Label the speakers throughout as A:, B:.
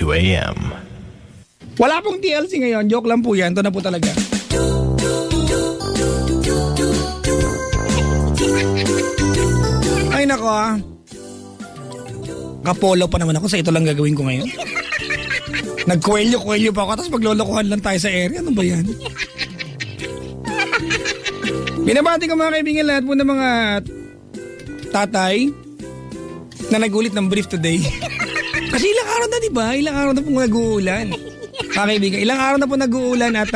A: 2 a.m.
B: Wala pong TLC ngayon. Joke lang po yan. Ito na po talaga. Ay nako Kapolo pa naman ako sa ito lang gagawin ko ngayon. Nagkwelyo pa ako tapos maglolokohan lang tayo sa area. Ano ba yan? Binabati ko mga kaibigan lahat po ng mga tatay na nagulit ng brief today. Kasi ilang araw na diba? Ilang araw na pong nag-uulan. Mga kaibigan, ilang araw na po nag-uulan at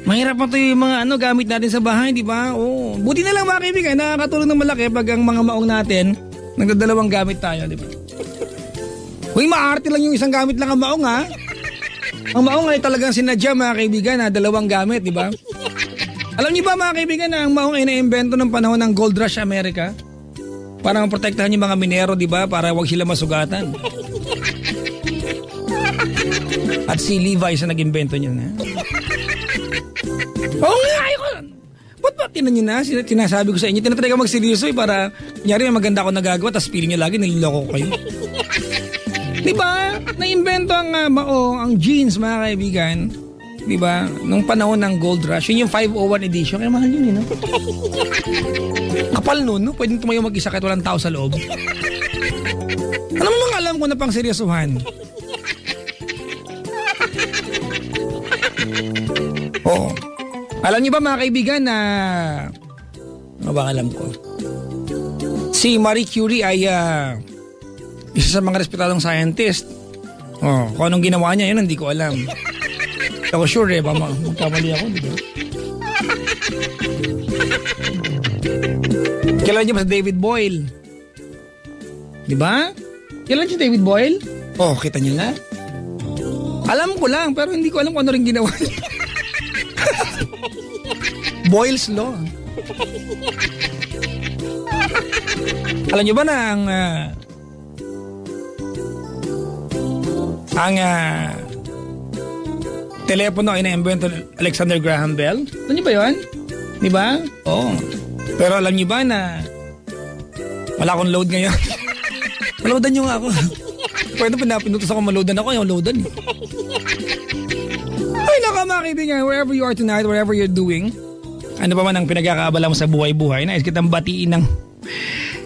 B: mahirap pa ito yung mga gamit natin sa bahay, diba? Oh, buti na lang mga kaibigan, nakakatulong ng malaki pag ang mga maong natin nagdadalawang gamit tayo, diba? Uy, maarte lang yung isang gamit lang ang maong ha. Ang maong ay talagang sinadya mga kaibigan na dalawang gamit, diba? Alam niyo ba mga kaibigan na ang maong ay naimbento ng panahon ng Gold Rush America? Para maprotektahan yung mga minero, di ba? Para wag sila masugatan. At si Levi sa nag-imbento niya na. Oo nga, ayun. Ba't ba tinan niyo na? Sinasabi ko sa inyo, tinatry ka magseryoso para kunyari maganda ako nagagawa tapos piling niyo lagi nililoko ko kayo. Di ba? Naimbento ang maong, ang jeans mga kaibigan. Diba? Nung panahon ng Gold Rush, yun yung 501 edition. Kaya mahal yun, no? Kapal nun, no? Pwedeng tumayo mag-isa kahit walang tao sa loob. Ano mo nang alam ko na pang seryosohan? Oo. Alam niyo ba mga kaibigan na... Ano ba alam ko? Si Marie Curie ay isa sa mga respetadong scientist. Oh, kung anong ginawa niya, yun hindi ko alam. Ako sure magkamali ako, di ba? Kailan niyo ba sa David Boyle? Di ba? Kailan si David Boyle? Oh, kita niyo na. Alam ko lang, pero hindi ko alam kung ano rin ginawa niya. Boyle's Law. Alam niyo ba na ang telepono ay na-invento Alexander Graham Bell? Alam niyo ba yun? Di ba? Oo. Pero alam niyo ba na wala akong load ngayon? Maloadan niyo nga ako. Pwede pinutos ako maloadan ako, yung loadan eh. Ay naka mga kaibigan, wherever you are tonight, wherever you're doing, ano pa man ang pinagkakaabala mo sa buhay-buhay, nais kitang batiin ng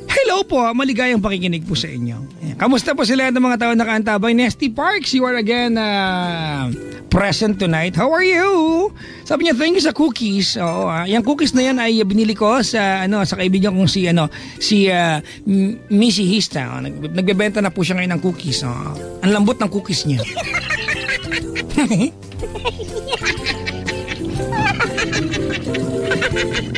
B: hello po, maligayang pakikinig po sa inyo. Kamusta po sila ng mga tao nakaantabay? Nesty Parks, you are again present tonight. How are you? Sabi niya, thank you sa cookies. Oo, yung cookies na yan ay binili ko sa sa kaibigan kong si Missy Hista. Nagbebenta na po siya ngayon ng cookies. Ang lambot ng cookies niya.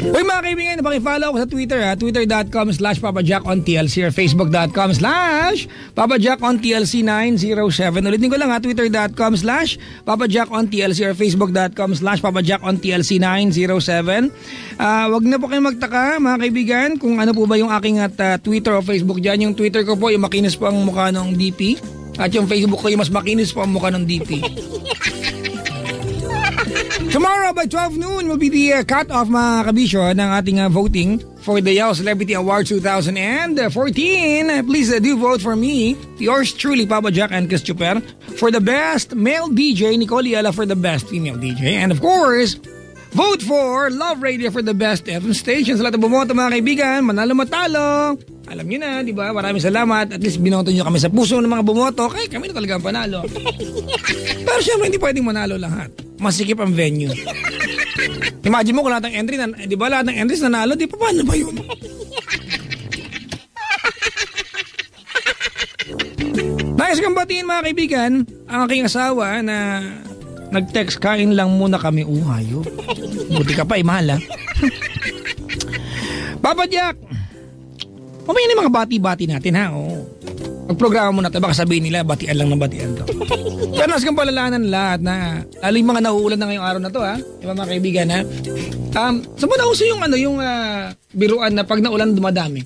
B: Uy mga kaibigan, paki-follow ako sa Twitter twitter.com/PapaJackOnTLC or Facebook.com/PapaJackOnTLC907. Ulitin ko lang twitter.com/PapaJackOnTLC or Facebook.com/PapaJackOnTLC907. Wag na po kayong magtaka mga kaibigan kung ano po ba yung aking Twitter o Facebook dyan. Yung Twitter ko po yung makinis po ang mukha ng DP at yung Facebook ko yung mas makinis po ang mukha ng DP. Tomorrow by 12 noon will be the cut-off mga kabisyo ng ating voting for the Yao Celebrity Awards 2014. Please do vote for me, yours truly, Papa Jack and Chris Chuper, for the best male DJ, Nicole Yala for the best female DJ. And of course, vote for Love Radio for the best FM station. Sa lahat ng bumoto mga kaibigan, manalo matalo. Alam nyo na, di ba? Maraming salamat. At least binoto nyo kami sa puso ng mga bumoto. Kaya kami na talaga ang panalo. Pero syempre, hindi pwedeng manalo lahat. Masikip ang venue. Imagine mo kung lahat ng entry, di ba lahat ng entries nanalo, di pa paano ba yun? Nais kong batiin mga kaibigan, ang aking asawa na nag-text, kain lang muna kami. Hayo. Buti ka pa, mahal ha. Papa Jack, mamaya na mga bati-bati natin ha. Pag-programa mo natin, baka sabihin nila, batian lang ng batian to. Pero nas kang palalahanan lahat na, lalo yung mga nauulan na ngayong araw na to ha, yung mga kaibigan ha. Saan mo nauso yung biruan na pag naulan dumadami?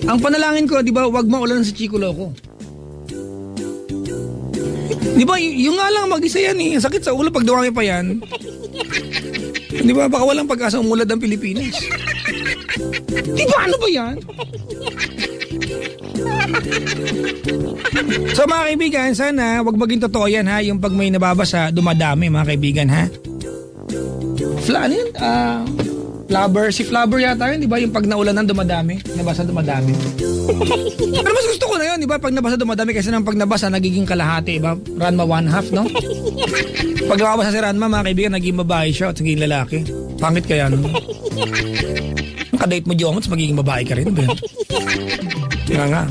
B: Ang panalangin ko, di ba, wag maulan sa Chico Loco. Di ba, yung nga lang mag-isa yan eh. Sakit sa ulo pag dumami pa yan. Di ba, baka walang pag-asa umulad ang Pilipinas. Di ba, ano ba yan? So mga kaibigan, sana wag maging totoo yan ha. Yung pag may nababasa, dumadami mga kaibigan ha. Ano yun? Flubber. Si Flubber yata yun, di ba? Yung pag naulanan dumadami. Nabasa dumadami. Pero mas gusto ko na yun, di ba? Pag nabasa dumadami kasi nang pag nabasa nagiging kalahati, di ba? Ranma 1/2, no? Pag nabasa si Ranma, mga kaibigan, naging babae siya at naging lalaki. Pangit kaya, no? Kadate mo Jong, magiging babae ka rin, ba? Nga.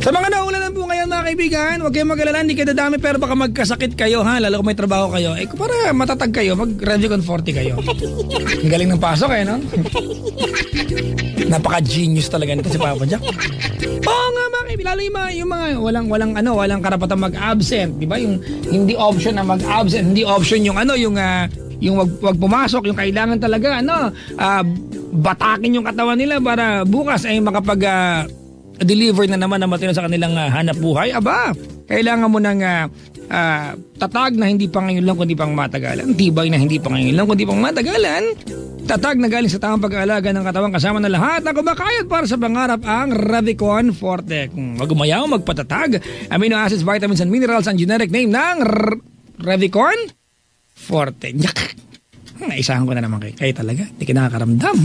B: Sa mga naulanan po ngayon mga kaibigan, huwag kayong mag-alala, hindi kayo dadami pero baka magkasakit kayo ha, lalo kung may trabaho kayo. Para matatag kayo, mag-Revicon 40 kayo. Ang galing ng pasok no? Napaka-genius talaga nito si Papa Jack. Oo nga mga kaibigan, lalo yung mga walang karapatan mag-absent, di ba? Yung hindi option na mag-absent, hindi option yung wag pumasok, yung kailangan talaga batakin yung katawan nila para bukas ay deliver na naman na matino sa kanilang hanap buhay. Aba, kailangan mo ng tatag na hindi pa ngayon lang kundi pang matagalan. Tibay na hindi pa ngayon lang kundi pang matagalan. Tatag na galing sa tamang pag-aalaga ng katawan kasama na lahat na kumakayod para sa pangarap ang Revicon Forte. Kung magumayaw, magpatatag, amino acids, vitamins and minerals ang generic name ng Revicon Forte. Naisahan ko na naman kayo talaga. Hindi ka nakakaramdam.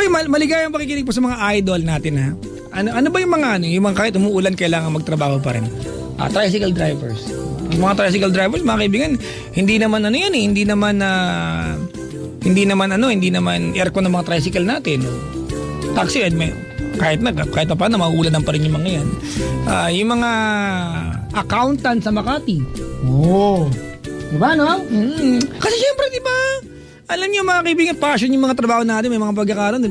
B: Maligayang pakikinig po sa mga idol natin ha. Ano ba yung mga yung mga kahit umuulan kailangan magtrabaho pa rin? Tricycle drivers. Yung mga tricycle drivers, mga kaibigan, hindi naman hindi naman aircon ng mga tricycle natin. Taxi kahit pa paano mauulan pa rin yung mga yan. Yung mga accountant sa Makati. Diba, no? Kasi syempre, diba, alam niyo mga kaibigan, passion yung mga trabaho natin, may mga pagkakaroon.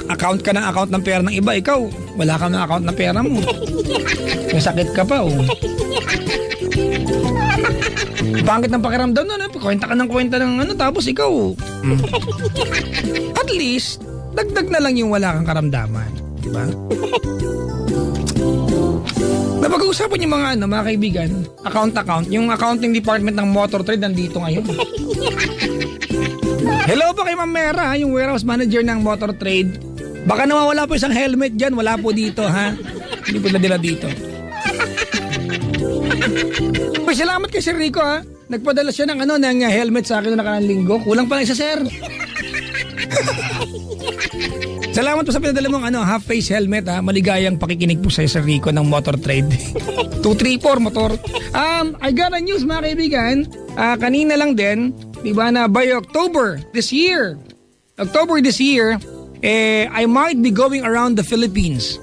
B: Account ka ng account ng pera ng iba, ikaw, wala ka ng account ng pera mo. May sakit ka pa, Pangit ng pakiramdam no? Kwenta ka ng kwenta ng tapos ikaw. At least, dagdag na lang yung wala kang karamdaman. Diba? Napag-uusapan yung mga kaibigan, account, yung accounting department ng Motor Trade nandito ngayon. Hello po kay Ma'am Mera, yung warehouse manager ng Motor Trade. Baka nawawala po isang helmet dyan, wala po dito ha. Hindi po nila dito. Uy, salamat kay Sir Rico ha. Nagpadala siya ng helmet sa akin na nakaraang linggo. Kulang pa lang isa, sir. Salamat po sa pinadala mong half-face helmet ha. Maligayang pakikinig po sa Sir Rico ng Motor Trade. 234 motor. I got a news mga kaibigan. Kanina lang din, diba na by October this year, I might be going around the Philippines.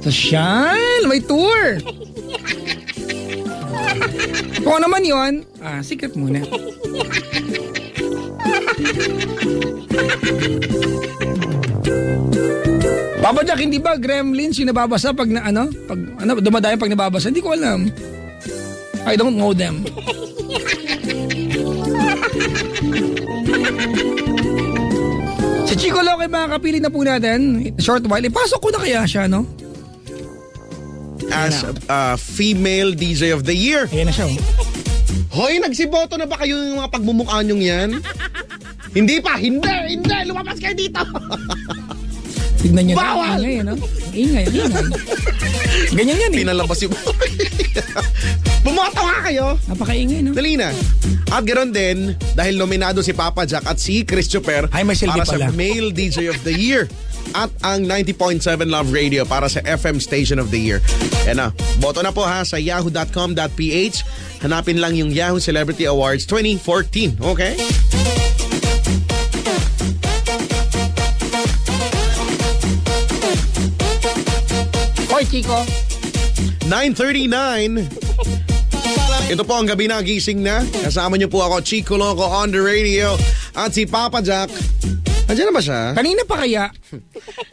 B: Sosyal, may tour. Kung naman yun, secret muna. Papa Jack, hindi ba gremlins yung nababasa pag dumadayo pag nababasa? Hindi ko alam. I don't know them. Si Chico Loque, mga kapili na po natin. Short while. Ipasok ko na kaya siya, no?
A: As female DJ of the year.
B: Ayan na siya,
A: Hoy, nagsiboto na ba kayo yung mga pagmumukha nyong yan? Hindi pa, hindi. Lumabas kayo dito.
B: Tignan nyo
A: bawal!
B: Na, ingay, no? Ingay. Ganyan yan,
A: Pinalabas yung... Bumoto nga kayo.
B: Napakaingay, no?
A: Dali na. At ganoon din, dahil nominado si Papa Jack at si Christopher para sa Male DJ of the Year. At ang 90.7 Love Radio para sa FM Station of the Year. Yan na. Boto na po ha sa yahoo.com.ph. Hanapin lang yung Yahoo Celebrity Awards 2014. Okay?
B: Hoy, Chico.
A: 9:39. Ito po ang gabi na gising na. Kasama niyo po ako, Chico Loco on the radio. At si Papa Jack. Andiyan na ba siya?
B: Kanina pa kaya?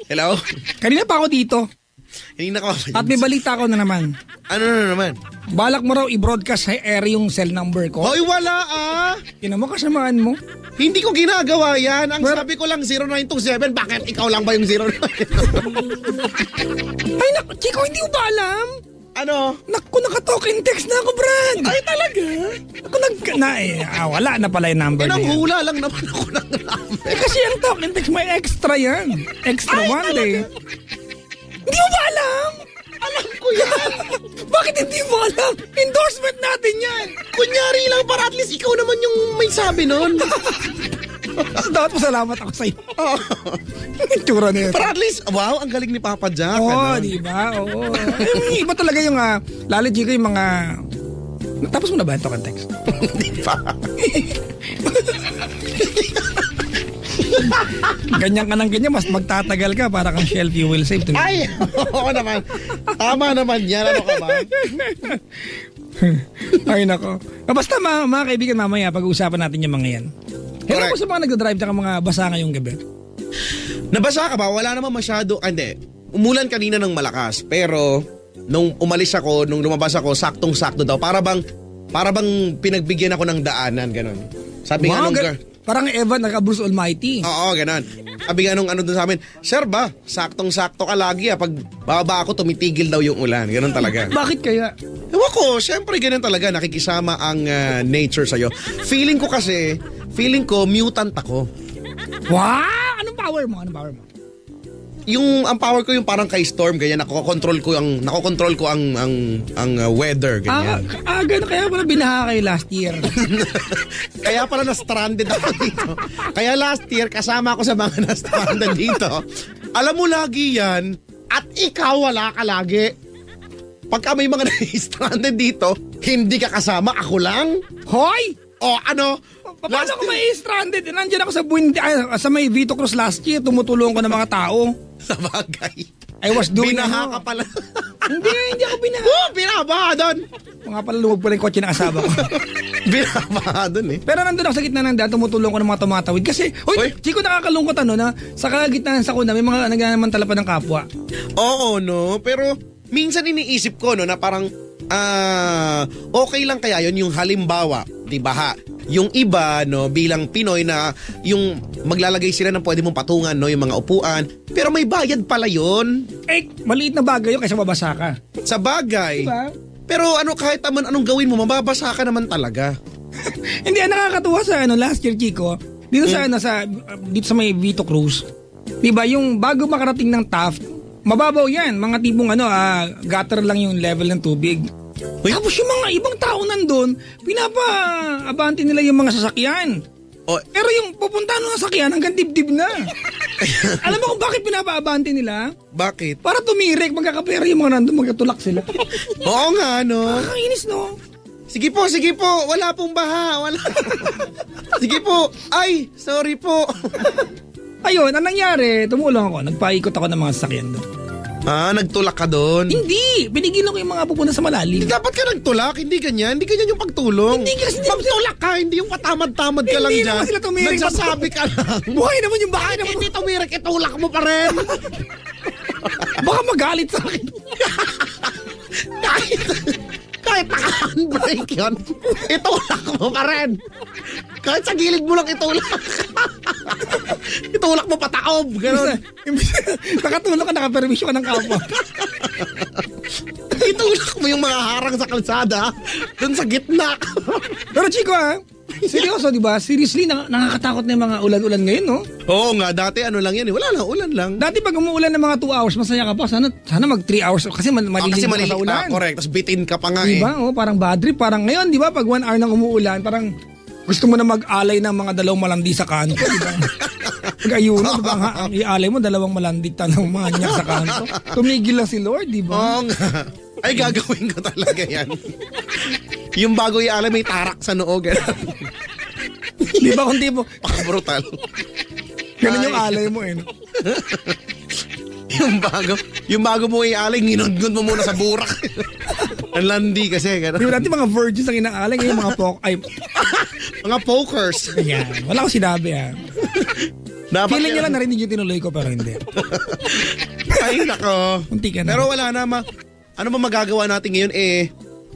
A: Hello?
B: Kanina pa ako dito.
A: Kanina ka ba?
B: At may balita ko na naman.
A: Ano na naman?
B: Balak mo raw i-broadcast sa air yung cell number ko.
A: Hoy, wala
B: Tinan mo, kasamaan mo.
A: Hindi ko ginagawa yan. Ang sabi ko lang 0927. Bakit ikaw lang ba yung 09?
B: Ay naku, Chico, hindi ko ba alam?
A: Ano?
B: Naku, naka-talk in text na ako, Brad.
A: Ay, talaga?
B: Ako wala na pala yung number na yan.
A: Hula lang naman ako ng number.
B: Kasi yung talk in text may extra yan. Extra ay, one day. Hindi mo ba alam?
A: Alam ko yan.
B: Bakit hindi mo alam? Endorsement natin yan.
A: Kunyari lang para at least ikaw naman yung may sabi nun.
B: Dapat pasalamat ako sa'yo.
A: Oh.
B: Itsura niya.
A: Para at least, wow, ang galing ni Papa Jack.
B: Oo, di ba? Oo. Iba talaga yung, lalo Chico, yung mga... Tapos mo na ba ito kang text?
A: Hindi pa.
B: Ganyan ka ng ganyan, mas magtatagal ka para kang shelf you will save.
A: Ay, oo naman. Tama naman yan. Ano ka ba?
B: Ay, nako. Basta mga kaibigan, mamaya pag-uusapan natin yung mga yan. Hello po sa mga nagdadrive tsaka mga basa ngayong gabi.
A: Nabasa ka ba? Wala naman masyado. Hindi. Umulan kanina ng malakas. Pero nung umalis ako, nung lumabas ako, saktong-sakto daw. Para bang pinagbigyan ako ng daanan. Ganon. Sabi nga nung
B: parang Evan naka-Bruce Almighty.
A: Oo, ganon. Sabi nga nung ano dun sa amin, Sir ba, saktong-sakto ka lagi Pag bababa ako, tumitigil daw yung ulan. Ganon talaga.
B: Bakit kaya?
A: Ewan ko, syempre ganun talaga. Nakikisama ang nature sa'yo. Feeling ko mutant ako.
B: Wow! Anong power mo?
A: Ang power ko yung parang kay Storm, ganyan. Nakokontrol ko ang weather, ganyan.
B: Gano'n kaya pala binaha kayo last year.
A: Kaya pala na-stranded ako dito. Kaya last year, kasama ako sa mga na-stranded dito. Alam mo lagi yan, at ikaw wala ka lagi. Pagka may mga na-stranded dito, hindi ka kasama, ako lang.
B: Hoy!
A: O ano?
B: Paano ako may stranded? Nandiyan ako sa may Vito Cruz last year, tumutulong ko ng mga tao.
A: Sa bagay.
B: I was doing
A: binaha ka pala.
B: Hindi ako binaha.
A: Binaha doon.
B: Mga pala lumog pala yung kotse ng asawa ko.
A: Binaha doon eh.
B: Pero nandun ako sa gitna ng daan, tumutulong ko ng mga tumatawid. Kasi, Chico, nakakalungkot na sa gitna sa kuna, may mga nagnanamantala pa ng kapwa.
A: Oo, no? Pero minsan iniisip ko, no, na parang, okay lang kaya yun yung halimbawa, di ba yung iba, no, bilang Pinoy na yung maglalagay sila ng pwede mong patungan, no, yung mga upuan, pero may bayad pala yun.
B: Maliit na bagay yun kaysa mabasa ka.
A: Sa bagay.
B: Diba?
A: Pero kahit anong gawin mo, mababasa ka naman talaga.
B: Hindi, nakakatuwa sa last year, Chico, dito dito sa may Vito Cruz, diba, yung bago makarating ng Taft, mababaw yan, mga tipong gutter lang yung level ng tubig. Tapos yung mga ibang tao nandun, pinapa-abante nila yung mga sasakyan. Pero yung pupunta ng sasakyan hanggang dibdib na. Alam mo kung bakit pinapa-abante nila?
A: Bakit?
B: Para tumirik, magkakapera yung mga nandun, magkatulak sila.
A: Oo nga, no?
B: Nakakainis, no?
A: Sige po, wala pong baha, wala. Sige po, ay, sorry po.
B: Ayun, ang nangyari, tumulong ako, nagpaikot ako ng mga sasakyan doon.
A: Nagtulak ka doon?
B: Hindi! Binigilan ko yung mga pupunta sa malalim.
A: Hindi dapat ka nagtulak, hindi ganyan yung pagtulong.
B: Hindi kasi
A: pagtulak ka, hindi yung patamad-tamad ka lang dyan.
B: Hindi naman sila tumirik.
A: Nagsasabi ka lang.
B: Buhay naman yung bahay naman.
A: Hindi tumirik, itulak mo pa rin.
B: Baka magalit sa akin.
A: Kahit naka-handbrake yun, itulak mo pa rin. Kahit sa gilid mo lang itulak. Itulak mo pataob. Ganun.
B: Nakatulak ka, nakapermisyon ka ng kapwa.
A: Itulak mo yung mga harang sa kalsada dun sa gitna.
B: Pero Chico seryoso diba? Seriously, nakakatakot na yung mga ulan-ulan ngayon, no?
A: Oo nga, dati lang yan eh. Wala lang, ulan lang.
B: Dati pag umuulan ng mga 2 hours, masaya ka pa. Sana mag 3 hours kasi malilim ka sa ulan.
A: Correct, tapos bitin ka pa nga
B: diba? Parang bad trip. Parang ngayon, diba? Pag 1 hour nang umuulan, parang gusto mo na mag-alay ng mga 2 malandi sa kanto, diba? Pag-ayuno, diba? Ang ialay mo, 2 malandi ng mga nyak sa kanto. Tumigil lang si Lord, diba?
A: Oo nga. Ay, gagawin ko talaga yan. Yung bago ialay, may tarak sa noo.
B: Di ba kung tipo?
A: Paka-brutal.
B: Ganun yung alay mo no?
A: Yung bago mo ialay, nginundgun mo muna sa burak. Ang landi kasi. Di
B: ba natin mga virgins ang inaalay, ngayon
A: mga pokers.
B: Ayan, wala ko sinabi Feeling nyo lang narinig yung tinuloy ko pero hindi.
A: Ay, nako.
B: Munti ka na.
A: Pero wala na ano ba magagawa natin ngayon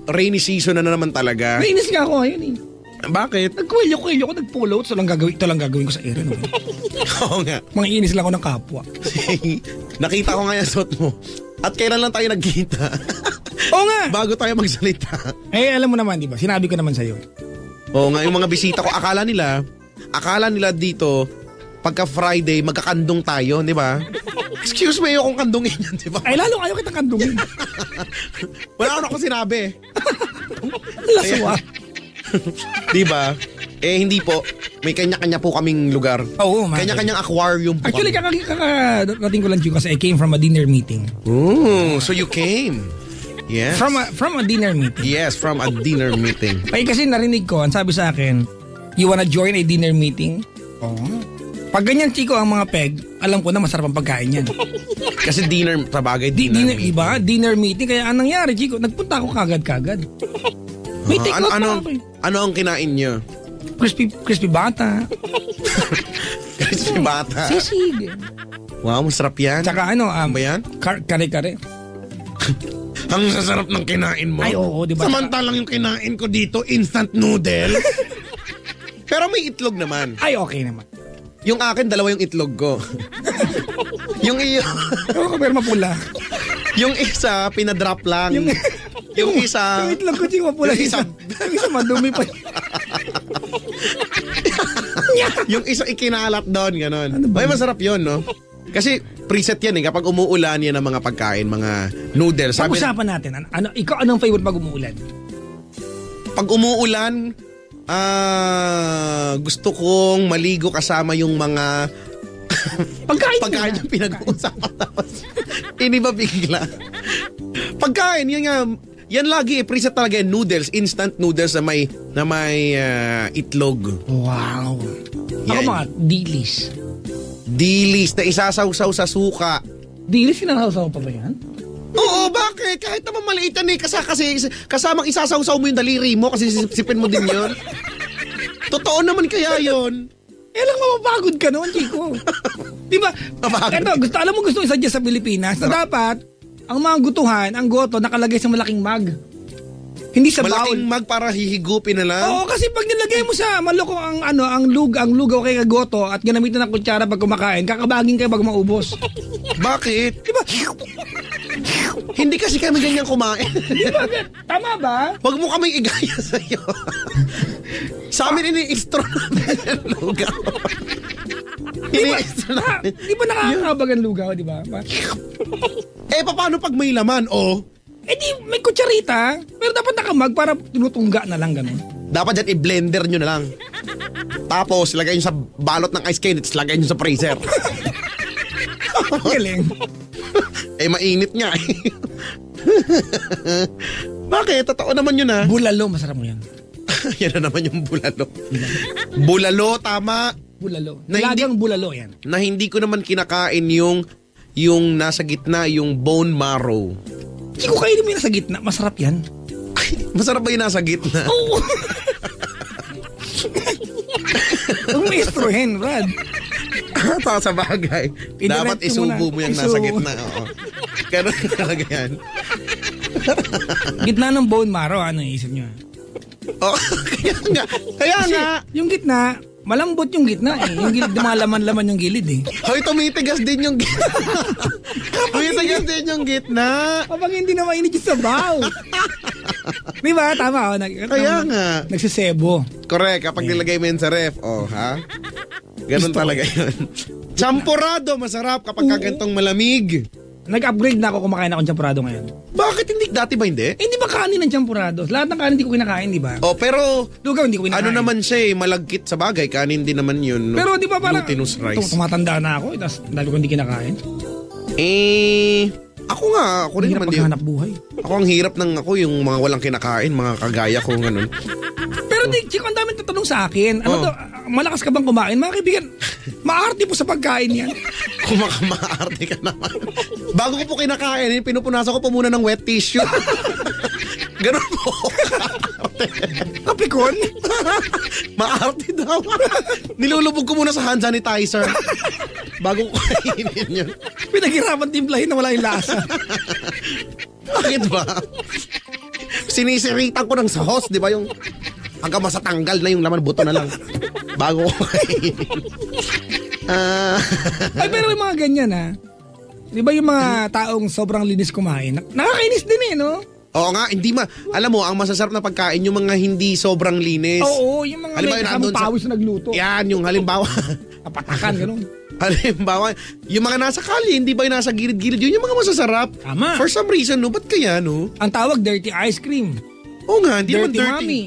A: rainy season na naman talaga.
B: Nainis nga ako ngayon
A: Bakit?
B: Nagkuwelyo ko, nag-pull out. Ito lang gagawin ko sa area. No?
A: Oo nga.
B: Mga inis lang ako ng kapwa.
A: Nakita ko nga yung suot mo. At kailan lang tayo nagkita?
B: Oo nga.
A: Bago tayo magsalita.
B: Alam mo naman, di ba? Sinabi ko naman sa'yo.
A: Oo nga, yung mga bisita ko, akala nila dito, pagka Friday, magkakandong tayo, di ba? Excuse me, kung kandungin yan, di ba?
B: Ay, lalo ayaw kitang kandungin.
A: Wala akong sinabi.
B: Laswa.
A: Di ba? Hindi po. May kanya-kanya po kaming lugar.
B: Oo, man.
A: Kanya-kanyang aquarium po.
B: Actually, kakarating ko lang, Chico, kasi I came from a dinner meeting.
A: Ooh, so you came. Yes.
B: From a dinner meeting.
A: Yes, from a dinner meeting.
B: Ay, kasi narinig ko, ang sabi sa akin, you wanna join a dinner meeting? Oo. Pag ganyan, Chico, ang mga peg, alam ko na masarap ang pagkain yan.
A: Kasi dinner, sa bagay, dinner meeting.
B: Diba? Dinner meeting. Kaya anong nangyari, Chico? Nagpunta ako kagad-kagad. May take out pa ako.
A: Ano ang kinain nyo?
B: Crispy bata.
A: Crispy bata.
B: Sisig.
A: Wow, masarap yan.
B: Tsaka
A: ba yan?
B: Kare-kare.
A: Ang sasarap ng kinain mo.
B: Ay, oo, diba?
A: Samantalang yung kinain ko dito, instant noodles. Pero may itlog naman.
B: Ay, okay naman.
A: Yung akin, dalawa yung itlog ko. Yung iyo.
B: Pero mapula.
A: Yung isa, pinadrop lang. Yung isa.
B: Yung itlog ko, Chico, mapula. Yung isa madumi pa.
A: Yung isa ikinalat doon, gano'n.
B: Ano ba?
A: Ay, masarap yun, no? Kasi preset yan Kapag umuulan yan ang mga pagkain, mga noodles.
B: Pag-usapan natin. Ikaw, anong favorite pag umuulan?
A: Pag umuulan, gusto kong maligo kasama yung mga pagkain yung pinag-uusapan. Iniba bigla. Pagkain, yan nga. Yan lagi, preset talaga yung noodles, instant noodles na may itlog.
B: Wow. Ako mga dilis.
A: Dilis na isasaw-saw sa suka.
B: Dilis, sinasawsaw pa ba yan?
A: Oo, bakit? Kahit naman maliit yan kasi kasamang isasaw-saw mo yung daliri mo kasi sipin mo din yun. Totoo naman kaya yun.
B: Lang mapapagod ka noon, Chico. Di ba? Alam mo gusto isa-suggest sa Pilipinas na dapat ang mga gutuhan, ang goto, nakalagay sa malaking mug. Hindi sa
A: malaking
B: bowl.
A: Mug para hihigupin na lang?
B: Oo, kasi pag nilagay mo sa maloko ang lugaw kay kagoto at ginamitan ng kutsara pag kumakain, kakabagin kayo pag maubos.
A: Bakit?
B: Diba?
A: Hindi kasi kami ganyan kumain.
B: Diba? Tama ba?
A: Huwag mo kaming igaya sa'yo. Sa amin ini-extra namin yung lugaw.
B: Di ba nakakabag ang lugaw, di ba?
A: Paano pag may laman,
B: di may kutsarita, pero dapat nakamag para tinutungga na lang ganun.
A: Dapat dyan i-blender nyo na lang. Tapos, lagay nyo sa balot ng ice cream, lagay nyo sa freezer.
B: Galing.
A: Mainit nga eh. Bakit? Totoo naman yun
B: Bulalo, masarap mo yan.
A: Yan na naman yung bulalo. Bulalo, tama.
B: Bulalo.
A: Lagang
B: bulalo yan.
A: Na hindi ko naman kinakain yung nasa gitna, yung bone marrow.
B: Hindi ko kainin mo yung nasa gitna. Masarap yan.
A: Masarap ba yung nasa gitna?
B: Oo. Huwag mo istrohin, Brad.
A: Sa bagay. Dapat isubo mo yung nasa gitna. Oo. Ganun talaga yan.
B: Gitna ng bone marrow, ano isip nyo?
A: Kaya nga.
B: Yung gitna, malambot yung gitna eh. Yung gilid, malaman-laman yung gilid eh.
A: Hoy, tumitigas din yung gitna. Tumitigas din yung gitna.
B: Kapag hindi na mainit yung sabaw. Di ba? Tama.
A: Kaya nga.
B: Nagsisebo.
A: Correct. Kapag nilagay mo yun sa ref. Ha? Ganun talaga yun. Champurado, masarap kapag kagantong malamig.
B: Nag-upgrade na ako, kumakain ako ng champurado ngayon.
A: Bakit hindi? Dati ba hindi?
B: Hindi ba kanin ng champurado? Lahat ng kanin hindi ko kinakain, di ba?
A: Pero
B: lugaw hindi ko kinakain.
A: Ano naman siya malagkit sa bagay, kanin din naman yun.
B: Pero di ba parang
A: glutinous rice.
B: Tumatanda na ako, tapos dahil ko hindi kinakain.
A: Ako rin naman din.
B: Maghanap buhay.
A: Ako ang hirap ako yung mga walang kinakain, mga kagaya ko ganun.
B: Pero Chico, ang dami tatanong sa akin. Malakas ka bang kumain? Mga kaibigan, maarte po sa pagkain yan.
A: Maarte ka naman. Bago ko po kinakain, pinupunasan ko po muna ng wet tissue. Ganun po.
B: Kapikon?
A: Maarte daw. Nilulubog ko muna sa hand sanitizer. Bago ko kainin yun.
B: Pinaghirapan timplahin na wala yung lasa.
A: Bakit ba? Sinisiritan ko ng sahos, di ba yung hanggang masatanggal na yung laman, buto na lang. Bago ko kainin.
B: Ay, pero yung mga ganyan Di ba yung mga taong sobrang linis kumain? Nakakainis din no?
A: Oo nga, alam mo, ang masasarap na pagkain, yung mga hindi sobrang linis.
B: Oo, yung mga may kasamang pawis na nagluto.
A: Yan, yung halimbawa.
B: Napatakan, ganun.
A: Halimbawa, yung mga nasa kalye, hindi ba yung nasa gilid-gilid, yun yung mga masasarap.
B: Tama.
A: For some reason, no? Ba't kaya, no?
B: Ang tawag, dirty ice cream.
A: Oo nga, hindi naman dirty.
B: Mami.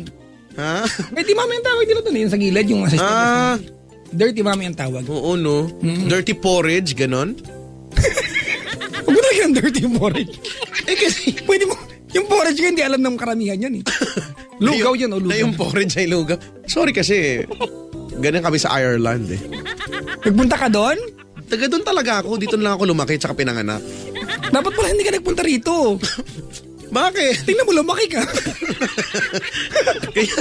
A: Ha?
B: Dirty mami ang tawag dito doon, yung sa gilid, yung assistant. Dirty mami ang tawag.
A: Oo, no? Dirty porridge, ganon?
B: Huwag mo talaga ng dirty porridge.
A: Kasi,
B: pwede mo, yung porridge ka, hindi alam ng karamihan yan eh. Lugaw yan o lugaw.
A: Na yung porridge ay lugaw. Sorry kasi, ganyan kami sa Ireland eh.
B: Nagpunta ka doon?
A: Taga doon talaga ako. Dito na lang ako lumaki tsaka pinanganak.
B: Dapat pala hindi ka nagpunta rito.
A: Bakit?
B: Tingnan mo, lumaki ka.
A: Kaya,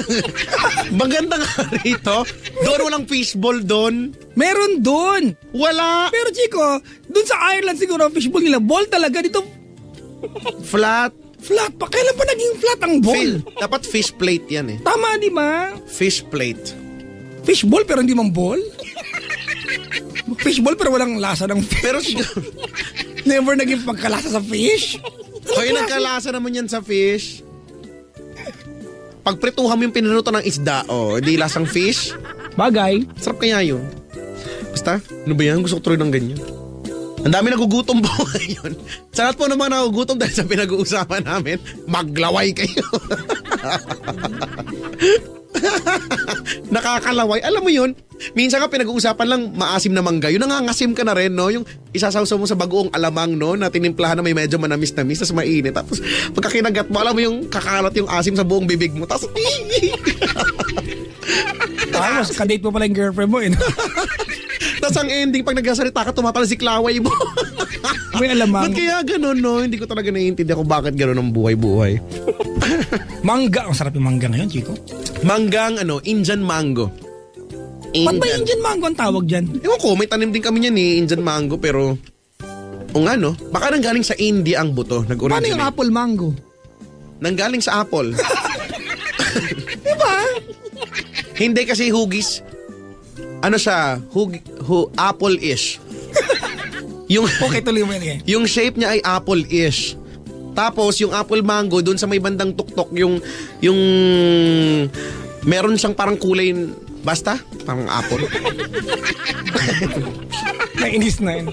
A: maganda nga rito. Doon walang fishball doon.
B: Meron doon.
A: Wala.
B: Pero Chico, doon sa Ireland siguro ang fishball nila. Ball talaga. Dito,
A: flat.
B: Flat pa. Kailan pa naging flat ang ball?
A: Dapat fish plate yan eh.
B: Tama, di ba?
A: Fish plate.
B: Fishball pero hindi man ball? Fishball pero walang lasa ng fish.
A: Pero siguro,
B: never naging pagkalasa sa fish?
A: Hoy, nagkalasa naman yan sa fish. Pag prituhan mo yung pinaluto ng isda, di lasang fish.
B: Bagay.
A: Sarap kaya yun. Basta, ano ba yan? Gusto ko tuloy ng ganyan. Ang dami nagugutom po ngayon. Sa lahat po naman nagugutom dahil sa pinag-uusapan namin, maglaway kayo. Nakakalaway. Alam mo yun, minsan ka pinag-uusapan lang maasim na mangga. Yung nangangasim ka na rin, no? Yung isasawsaw mo sa bagoong alamang, no? Na tinimplahan na may medyo manamis-namis, tapos mainit. Tapos pagkakinagat mo, alam mo yung kakalat yung asim sa buong bibig mo. Tapos,
B: tapos, kadate mo pala yung girlfriend mo, eh.
A: Tapos ang ending, pag nagsasalita ka, tumatala si Klaway mo.
B: May alamang.
A: Ba't kaya ganun, no? Hindi ko talaga naiintindihan kung bakit ganun ang buhay-buhay.
B: Mangga. Ang sarap yung mangga ngayon, Chico.
A: Manggang, Indian mango.
B: Ba't ba Indian mango ang tawag dyan?
A: Ewan ko, may tanim din kami niyan Indian mango, pero baka nanggaling sa India ang buto.
B: Paano yung apple mango?
A: Nanggaling sa apple.
B: Diba?
A: Hindi kasi hugis. Apple-ish.
B: Okay, tuloy mo yan.
A: Yung shape niya ay apple-ish. Tapos yung apple mango doon sa may bandang tuktok yung meron siyang parang kulay basta parang apple.
B: Nainis na yun.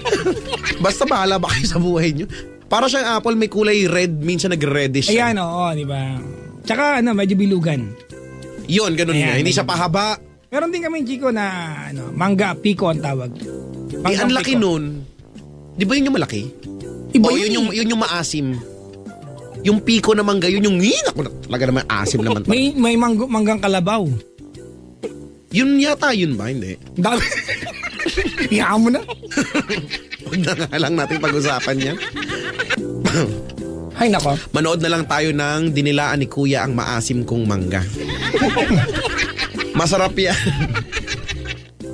A: Basta bahala ba kayo sa buhay niyo. Para siyang apple may kulay red, minsan nag-reddish.
B: Ayan di ba? Tsaka medyo bilugan.
A: Yun, ganun nga. Hindi siya pahaba.
B: Meron din kami, Chico, na mangga pico ang tawag.
A: Ang laki nun. Di ba yun yung malaki?
B: Iba
A: yun yung maasim. Yung piko na mangga, yun yung talaga naman asim naman.
B: May manggang kalabaw.
A: Yun yata, yun ba? Hindi.
B: Dami. Iyan mo na.
A: Huwag na nga lang natin pag-usapan yan.
B: Ay, nako.
A: Manood na lang tayo ng Dinilaan ni Kuya ang maasim kong mangga. Masarap yan.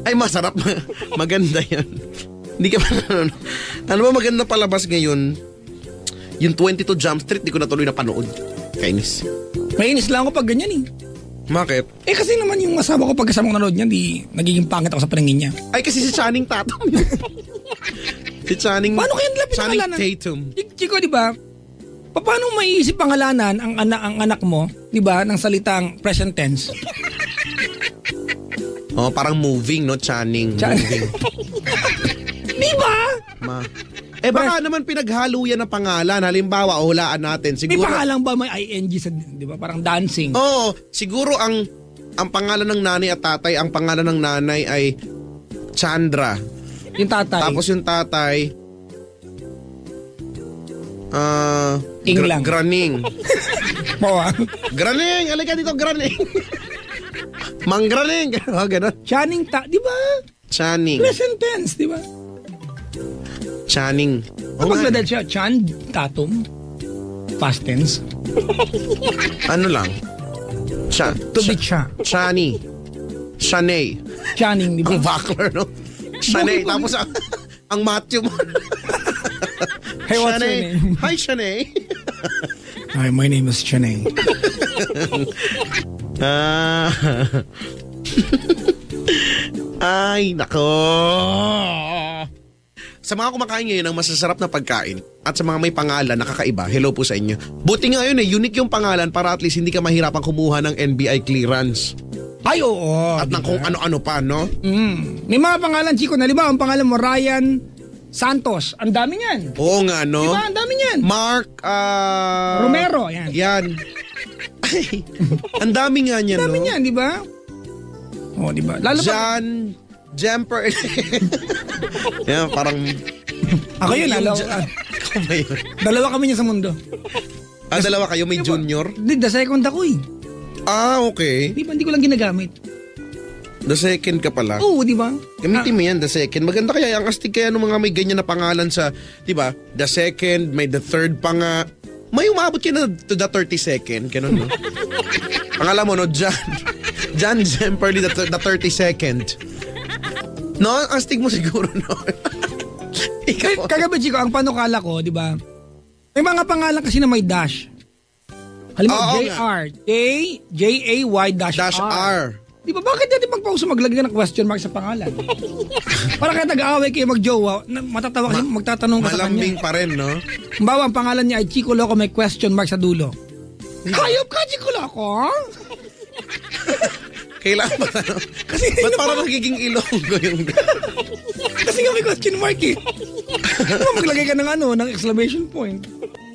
A: Ay, masarap. Maganda yan. Hindi ka pa ano ba maganda palabas ngayon? Yung 22 Jump Street, di ko na tuloy na panood. Kainis.
B: Mainis lang ako pag ganyan eh.
A: Bakit?
B: Kasi naman yung asawa ko pag kasamang nanood niya, nagiging pangit ako sa paningin niya.
A: Ay, kasi si Channing Tatum. Si Channing...
B: Paano kaya nila pinangalanan?
A: Channing Tatum.
B: Chico, di ba? Paano maiisip pangalanan ang anak mo, di ba, ng salitang present tense?
A: Parang moving, no? Channing. Moving.
B: Di ba?
A: Baka naman pinaghalo yan ng pangalan. Halimbawa, hulaan natin. Siguro,
B: may pangalan ba may ing sa, di ba? Parang dancing.
A: Oo. Siguro ang pangalan ng nanay at tatay, ang pangalan ng nanay ay Chandra.
B: Yung tatay.
A: Tapos yung tatay,
B: Inglang.
A: Graning. Graning! Alika dito, Graning! Mang Graning! Ganon.
B: Channing di ba?
A: Channing.
B: Present tense, di ba?
A: Channing.
B: Magladal siya, Chan Tatum. Past tense.
A: Ano lang?
B: To be cha.
A: Chani. Shanay.
B: Channing, di ba?
A: Ang bakler, no? Shanay. Tapos ang Matthew mo.
B: Hey, what's your name?
A: Hi, Shanay.
B: Hi, my name is Chanay.
A: Ay, nako. sa mga kumakain ngayon ng masasarap na pagkain at sa mga may pangalan nakakaiba, hello po sa inyo. Buti nga yun unique yung pangalan para at least hindi ka mahirapang kumuha ng NBI clearance.
B: Ay, oo.
A: At ng kung ano-ano pa, no?
B: May mga pangalan, Chico, na ang pangalan mo, Ryan Santos. Ang dami niyan.
A: Oo nga, no?
B: Diba? Ang dami niyan.
A: Mark,
B: Romero, yan.
A: Yan. Ay, ang dami nga niyan, no?
B: Ang dami niyan, di ba? Oo, di ba? Lalo
A: John, Jemper. Yan, parang...
B: Ako yun, lalo.
A: Ako ba yun?
B: Dalawa kami niya sa mundo.
A: Dalawa kayo, may junior?
B: Hindi, the second ako eh.
A: Okay.
B: Di ba, hindi ko lang ginagamit.
A: The second ka pala.
B: Oo, di ba?
A: Gamitin mo yan, the second. Maganda kaya, ang astig kaya ng mga may ganyan na pangalan sa, di ba, the second, may the third pa nga. May umabot ka na to the 32nd, ganun, no? Pangalan mo, no, John Jemperly, the 32nd. No, ang astig mo siguro, no? Ikaw.
B: Kagabi, Chico, ang panukala ko, di ba? May mga pangalan kasi na may dash. Halimbawa, JR. J-A-Y dash R. Di ba, bakit natin magpauso maglagay ng question mark sa pangalan? Para kaya nag-aaway kayo mag-jowa, matatawa kasi magtatanong ka sa kanya.
A: Malambing pa rin, no?
B: Bawa, ang pangalan niya ay Chico Loco, may question mark sa dulo. Hayop ka, Chico Loco?
A: Kailangan ba ano? Kasi ba't parang nagiging Ilonggo yung...
B: Kasi nga may question mark eh. Maglagay ka ng exclamation point.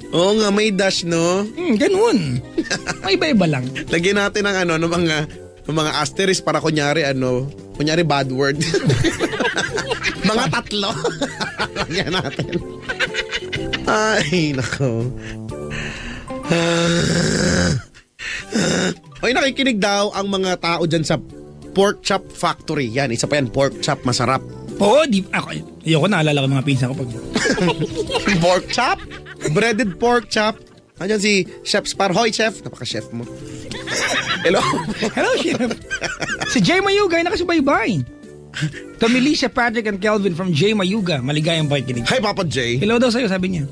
A: Oo nga, may dash, no?
B: Ganun. May iba-iba lang.
A: Lagyan natin ng mga asterisk para kunyari bad word. Mga tatlo. Lagyan natin. Ay, nako. Oy, nakikinig daw ang mga tao dyan sa Pork Chop Factory. Yan, isa pa yan, pork chop, masarap.
B: Oo, ayoko naalala ko mga pinsan ko pag...
A: Pork chop? Breaded pork chop. Andiyan si Chef Spar. Hoy, Chef. Napaka-chef mo. Hello.
B: Hello, Chef. Si Jay Mayuga ay nakasubaybay. To Melissa, Patrick, and Kelvin from Jay Mayuga. Maligayang pakikinig.
A: Hi, Papa Jay.
B: Hello daw sa'yo, sabi niya.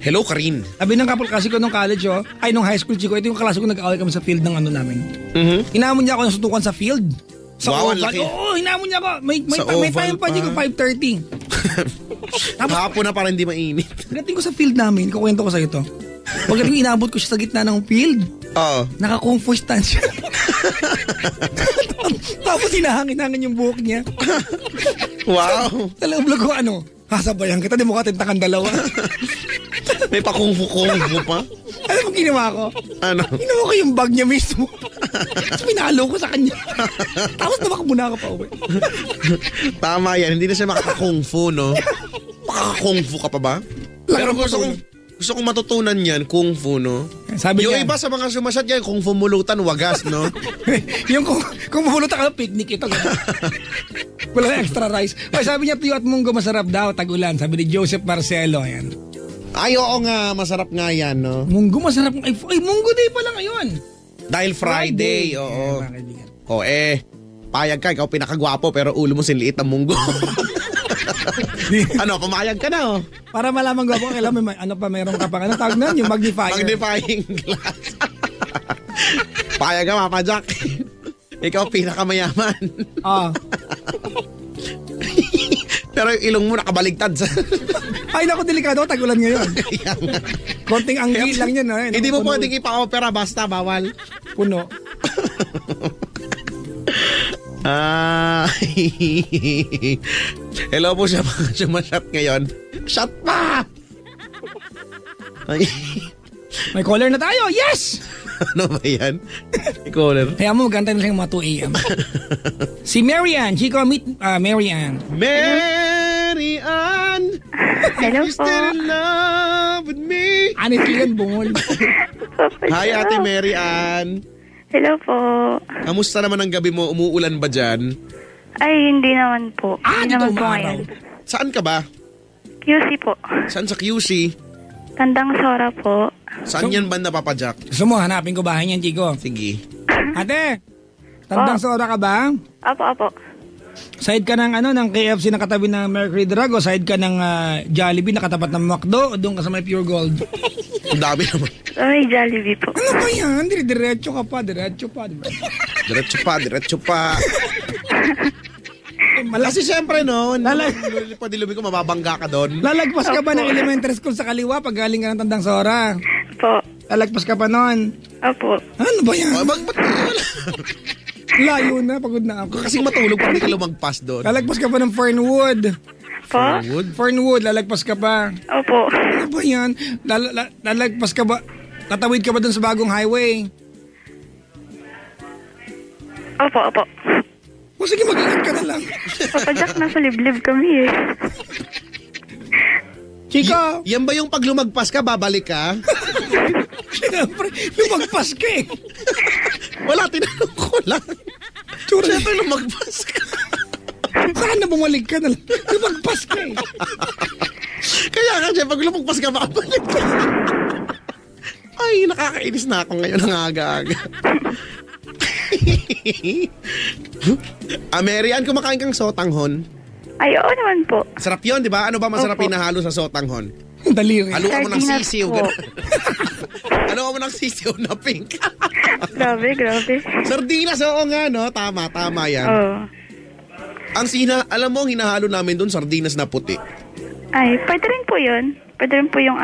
A: Hello, Karin.
B: Sabi ng couple kasi ko nung college, nung high school, Chico, ito yung klase ko nag-away kami sa field ng namin. Hinamon niya ako ng sutukan sa field. Sa oval. Oo, hinamon niya ako. May time pa, Chico, 5:30.
A: Tapos, hapon na parang hindi mainit.
B: Pagdating ko sa field namin, kukwento ko sa ito. Pagdating inabot ko siya sa gitna ng field.
A: Oo.
B: Naka-kung fu stance siya. Tapos hinahangin-hangin yung buhok niya.
A: Wow.
B: Sa loob ko, sasabayan kita, di mo katintakan dalawa.
A: May pa-kung-fu pa?
B: Alam mo ginawa ko?
A: Ano?
B: Ginawa ko yung bag niya mismo. Tapos pinalo ko sa kanya. Tapos namakabuna ko pa uwi.
A: Tama yan, hindi na siya makaka-kung fu, no? Makaka-kung fu ka pa ba? Pero gusto kong matutunan yan, kung fu, no?
B: Sabi
A: yung
B: niya,
A: iba sa mga sumasyat yan, kung fu mulutan, wagas, no?
B: yung kung mulutan ka, picnic ito. Wala extra rice. Ay, sabi niya, tuyo at munggo masarap daw, tag-ulan. Sabi ni Joseph Marcelo, yan.
A: Ay, oo nga, masarap nga yan, no?
B: Munggo masarap. Ay, munggo day pala ngayon.
A: Dahil Friday, oo. Payag ka, ikaw pinakagwapo, pero ulo mo sinliit ng munggo. Pumayag ka na,
B: Para malaman gwapo, kailangan meron ka pang, tawag na, yung magnifier.
A: Magnifying glass. Payag ka, Papa Jack. Ikaw pinakamayaman. Pero yung ilong mo nakabaligtad.
B: Ay, naku, delikado. Tag-ulan ngayon. Konting anggi lang yan.
A: Hindi mo pwedeng ipa-opera, basta bawal.
B: Puno.
A: Hello po siya mga sumasyat ngayon. Shot pa!
B: May caller na tayo. Yes!
A: Ano ba yan? May caller.
B: Kaya mo, maganda na siyang mga 2 a.m. Si Marianne. Chico, meet Marianne.
A: Marianne!
C: Hello
A: you
C: po.
A: still in love with me?
B: Honestly yan, bungol.
A: Hi, Ate Marianne.
C: Hello po.
A: Kamusta naman ang gabi mo? Umuulan ba dyan?
C: Ay, hindi naman po. Hindi
B: dito
C: naman po
B: umaraw.
C: ngayon.
A: Saan ka ba?
C: QC po.
A: Saan sa QC?
C: Tandang Sora po.
A: Saan yan banda, Papa Jack?
B: Gusto mo, hanapin ko bahay niyan, Chico.
A: Sige.
B: Ate, tandang Sora ka ba?
C: Apo.
B: Side ka ng ng KFC na katabi ng Mercury Drug o side ka ng Jollibee na katapat ng McDo o doon ka sa may Pure Gold?
A: Ang dami naman.
C: Ay, Jollibee po.
B: Ano ba yan? Diretso ka pa, diretso pa.
A: Diretso pa. Kasi syempre no, pwede lumiko, mababangga ka doon.
B: Lalagpas ka ba ng elementary school sa kaliwa pag galing ka ng Tandang Sora?
C: Po.
B: Lalagpas ka pa nun?
C: Opo.
B: Ano ba yan?
A: Ba't
B: Layo na, pagod na ako.
A: kasi matulog pag di ka lumagpas doon?
B: Lalagpas ka pa ng Fernwood.
C: Po?
B: Fernwood, lalagpas ka pa.
C: Opo.
B: Ano ba yan? Lalagpas ka ba? Tatawid ka ba dun sa bagong highway?
C: Opo.
B: O sige, mag-ingat ka na lang.
C: Papa Jack, nasa liblib kami eh.
B: Chico!
A: Yan ba yung pag lumagpas ka, babalik ka?
B: Siyempre, lumagpas ka eh.
A: Wala, tinanong ko lang. Siyempre, lumagpas ka.
B: Saan na bumalik ka na lang? Lumagpas ka eh.
A: Kaya nga, siyempre, pag lumagpas ka, babalik ka. Ay, nakakainis na ako ngayon ng aga-aga. Marian, kumakain kang sotanghon?
C: Ay, oo naman po.
A: Sarap yun, di ba? Ano ba masarap
C: Opo.
A: hinahalo sa sotanghon?
B: Dali rin.
A: Haluan mo ng
C: Sardinas
A: sisiw.
C: po.
A: Haluan mo ng sisiw na pink.
C: Grabe.
A: Sardinas, oo nga, no? Tama yan.
C: Oo.
A: Alam mo, ang hinahalo namin doon, sardinas na puti.
C: Ay, pwede rin po yun. Pwede rin po yung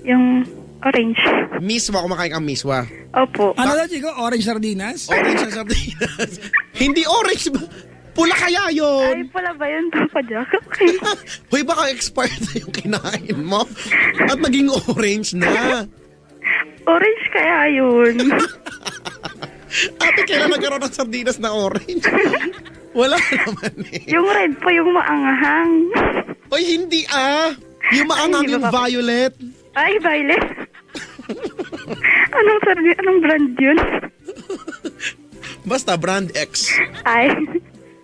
C: yung orange.
A: Miswa, kumakain kang miswa.
C: Opo.
B: Ano daw, Chico? Orange sardinas?
A: Orange na sardinas. Hindi orange ba? Pula kaya
C: Ay,
A: yun.
C: pala ba yun, Papa Jack? Okay.
A: Hoy, baka expired na yung kinain mo. At naging orange na.
C: Orange kaya yun.
A: Ate, kailan nagkaroon ng sardinas na orange? Wala naman eh.
C: Yung red po, yung maanghang.
A: Hoy, hindi ah. Yung maangang
C: Ay,
A: yung
C: hindi ba?
A: violet.
C: Ay, violet. Anong brand yun?
A: Basta brand X.
C: Ay.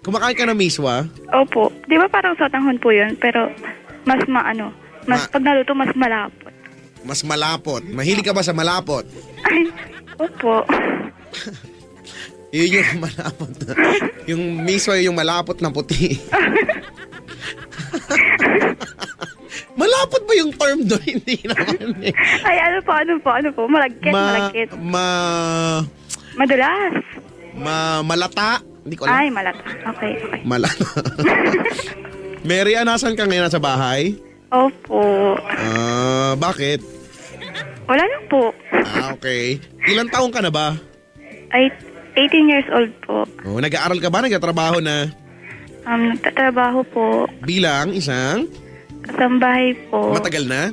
A: Kumakain ka ng miswa?
C: Opo. Di ba parang sotanghon po yun? Pero mas pag naluto, mas malapot.
A: Mas malapot. Mahilig ka ba sa malapot?
C: Ay, opo.
A: Yun yung malapot na. Yung miswa yung malapot na puti. Malapot ba yung term doon? Hindi naman eh.
C: Ay, ano po? Malagkit. Madulas.
A: Malata. Hindi ko alam.
C: Ay, malata. Okay.
A: Malata. Marian, nasan ka ngayon? Sa bahay?
C: Opo.
A: Bakit?
C: Wala lang po.
A: Okay. Ilang taong ka na ba?
C: Ay, 18 years old po.
A: Nag-aaral ka ba? Nagtatrabaho na?
C: Nagtatrabaho po.
A: Bilang isang?
C: Kasambahay po.
A: Matagal na?